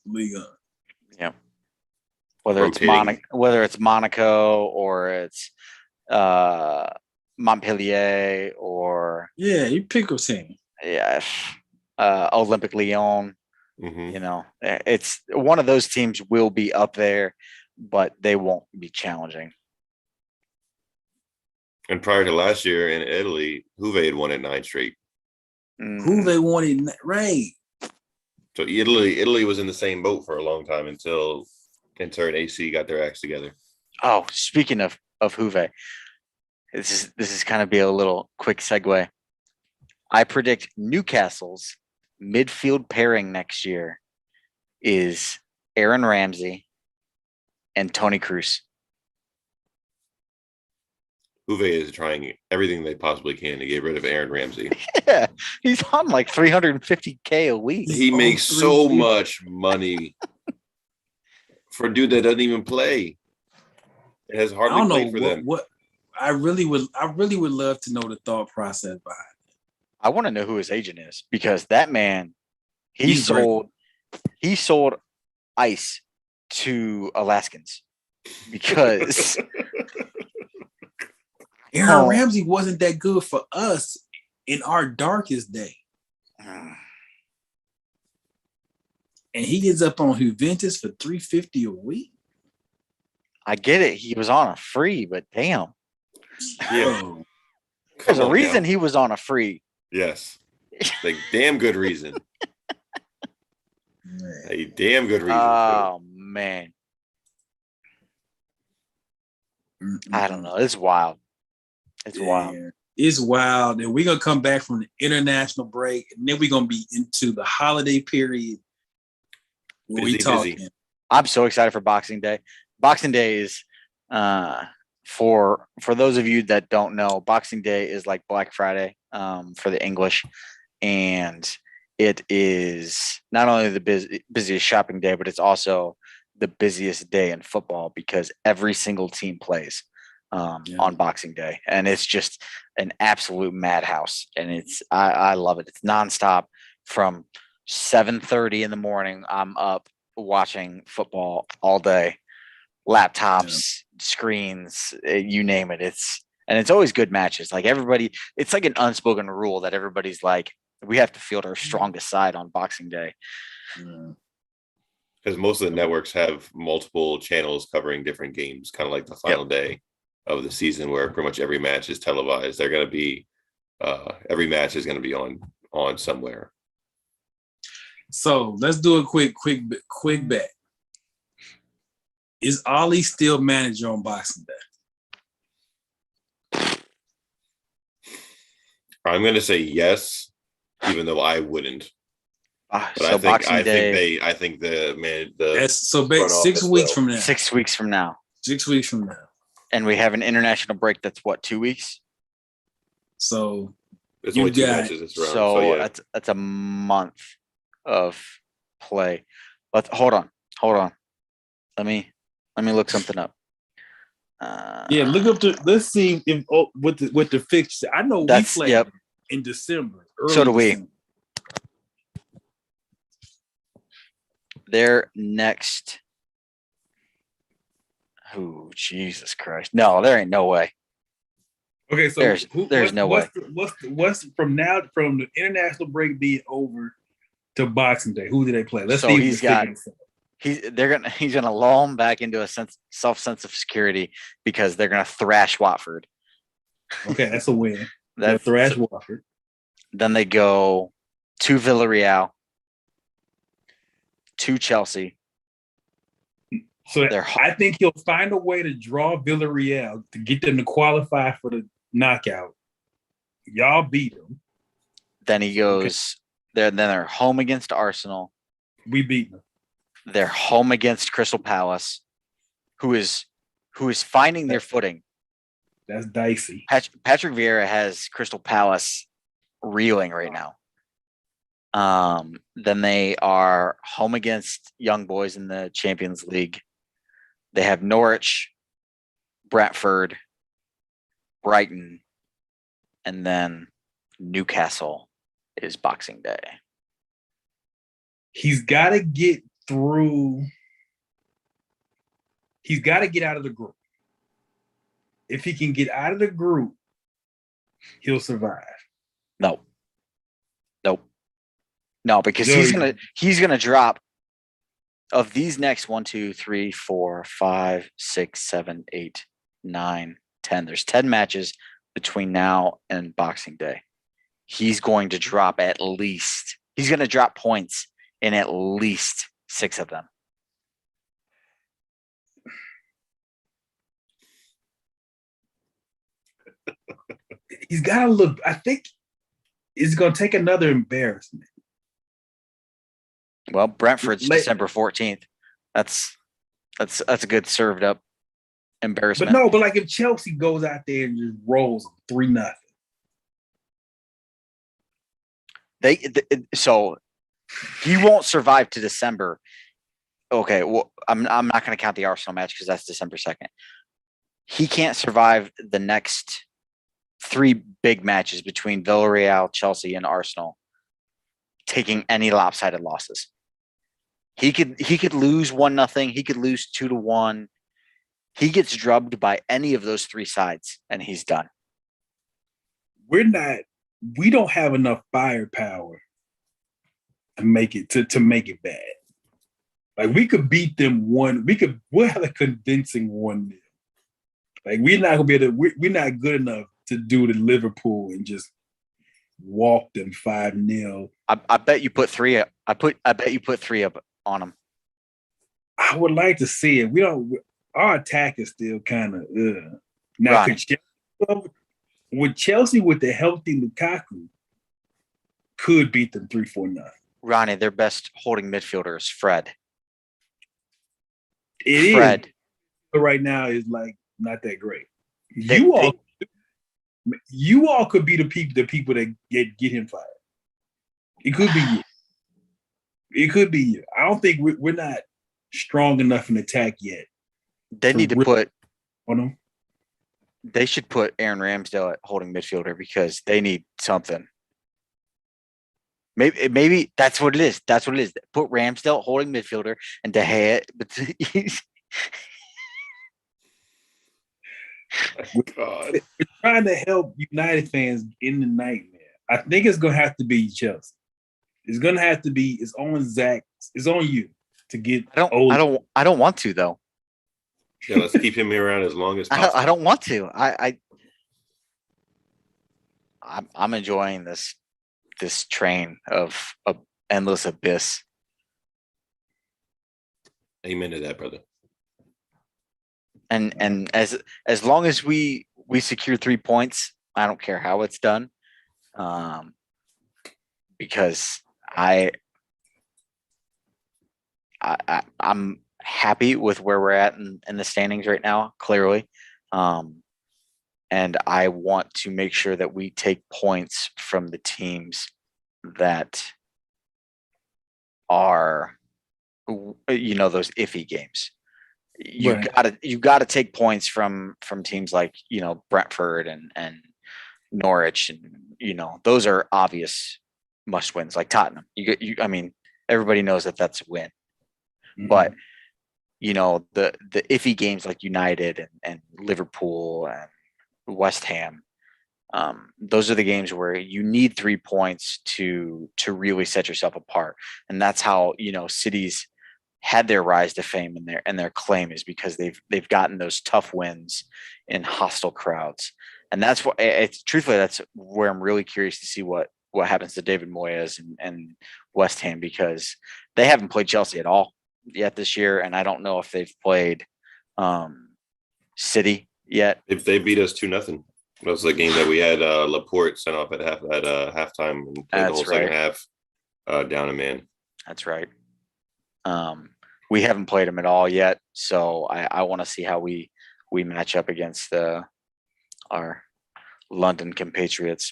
Yeah. Whether it's Monaco or it's Montpellier or you pick a team. Yeah, Olympique Lyon. It's one of those teams will be up there, but they won't be challenging. And prior to last year in Italy, Juve had won it 9 straight. Juve won it, right? So Italy was in the same boat for a long time until Inter and AC got their acts together. Oh, speaking of Juve, this is kind of be a little quick segue. I predict Newcastle's midfield pairing next year is Aaron Ramsey and Tony Cruz. Uwe is trying everything they possibly can to get rid of Aaron Ramsey. Yeah, he's on like $350K a week. He makes so much money for a dude that doesn't even play. It has hardly played for them. What I really would love to know the thought process behind it. I want to know who his agent is, because that man, he He's great. sold ice to Alaskans because Aaron Ramsey wasn't that good for us in our darkest day. And he ends up on Juventus for $350 a week. I get it. He was on a free, but damn. Yeah. There's a reason he was on a free. Yes. Like, damn good reason. A damn good reason. Oh, man. I don't know. It's wild. It's wild. It's wild. And we're going to come back from the international break, and then we're going to be into the holiday period. Busy. I'm so excited for Boxing Day. Boxing Day is, for those of you that don't know, Boxing Day is like Black Friday for the English. And it is not only the busiest shopping day, but it's also the busiest day in football because every single team plays on Boxing Day. And it's just an absolute madhouse. And I love it. It's nonstop from 7:30 in the morning. I'm up watching football all day, laptops, screens, you name it. It's always good matches. Like everybody, it's like an unspoken rule that everybody's like, we have to field our strongest side on Boxing Day. Because most of the networks have multiple channels covering different games, kind of like the final day of the season, where pretty much every match is televised. They're going to be every match is going to be on somewhere. So let's do a quick bet. Is Ollie still manager on Boxing Day? I'm going to say yes, even though I wouldn't. But so I think the 6 weeks from now. 6 weeks from now. 6 weeks from now. And we have an international break that's what, 2 weeks? So there's only 2 matches this round. So that's a month of play. Hold on. Let me look something up. Look up let's see if with the fixture. I know we played in December. So do we. December. Their next. Oh, Jesus Christ! No, there ain't no way. Okay, so there's no way. What's from the international break being over to Boxing Day? Who do they play? Let's so see. He's gonna lull him back into a sense of security because they're gonna thrash Watford. Okay, that's a win. That's thrash Watford. Then they go to Villarreal, to Chelsea. So I think he'll find a way to draw Villarreal to get them to qualify for the knockout. Y'all beat them. Then he goes there. Then they're home against Arsenal. We beat them. They're home against Crystal Palace, who is finding their footing. That's dicey. Patrick Vieira has Crystal Palace reeling right now. Then they are home against Young Boys in the Champions League. They have Norwich, Brentford, Brighton, and then Newcastle is Boxing Day. He's got to get through. He's got to get out of the group. If he can get out of the group, he'll survive. No, because he's gonna drop of these next 1, 2, 3, 4, 5, 6, 7, 8, 9, 10. There's 10 matches between now and Boxing Day. He's going to drop he's going to drop points in at least 6 of them. He's got to look. I think it's going to take another embarrassment. Well, Brentford's Late. December 14th. That's a good served up But embarrassment. no, but like if Chelsea goes out there and just rolls 3-0. So he won't survive to December. Okay, well, I'm not going to count the Arsenal match because that's December 2nd. He can't survive the next 3 big matches between Villarreal, Chelsea, and Arsenal taking any lopsided losses. He could lose 1-0. He could lose 2-1. He gets drubbed by any of those 3 sides, and he's done. We don't have enough firepower to make it to make it bad. Like we could beat them we'll have a convincing 1-0. Like we're not gonna be able to, we're not good enough to do the Liverpool and just walk them 5-0. I bet you put 3 up. I bet you put 3 up on them. I would like to see it. Our attack is still kind of now. With Chelsea with the healthy Lukaku, could beat them 3-4-0. Ronnie, their best holding midfielder is Fred. Fred right now is like not that great. You all could be the people that get him fired. It could be you. It could be you. I don't think we're not strong enough in attack yet. They need to put on them. They should put Aaron Ramsdale at holding midfielder because they need something. Maybe that's what it is. That's what it is. Put Ramsdale holding midfielder and De Gea. We're trying to help United fans in the nightmare. I think it's gonna have to be Chelsea. It's gonna have to be. It's on Zach. It's on you to get. I don't want to though. Yeah, let's keep him around as long as possible. I don't want to. I'm enjoying this train of endless abyss. Amen to that, brother. And as long as we secure 3 points, I don't care how it's done, because I'm happy with where we're at in the standings right now, clearly, and I want to make sure that we take points from the teams that are, those iffy games. You gotta take points from teams like Brentford and Norwich, and those are obvious must wins like Tottenham. I mean, everybody knows that that's a win, but the iffy games like United and Liverpool and West Ham, those are the games where you need 3 points to really set yourself apart, and that's how City's had their rise to fame and their claim is because they've gotten those tough wins in hostile crowds. And that's what truthfully, that's where I'm really curious to see what happens to David Moyes and West Ham, because they haven't played Chelsea at all yet this year. And I don't know if they've played City yet. If they beat us 2-0, that was the game that we had Laporte sent off at halftime and played the whole second half down a man. That's right. We haven't played them at all yet, so I want to see how we match up against our London compatriots.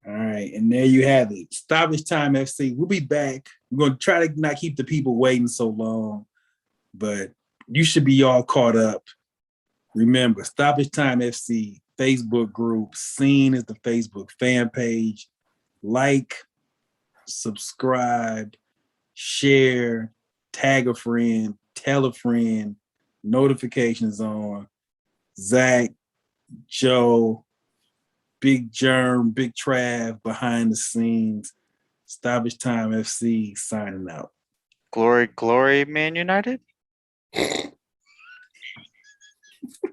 All right, and there you have it. Stoppage Time FC. We'll be back. We're going to try to not keep the people waiting so long, but you should be all caught up. Remember, Stoppage Time FC Facebook group. Scen is the Facebook fan page. Like, subscribe, share, tag a friend, tell a friend, notifications on. Zach, Joe, Big Germ, Big Trav behind the scenes. Stoppage Time FC signing out. Glory, Man United.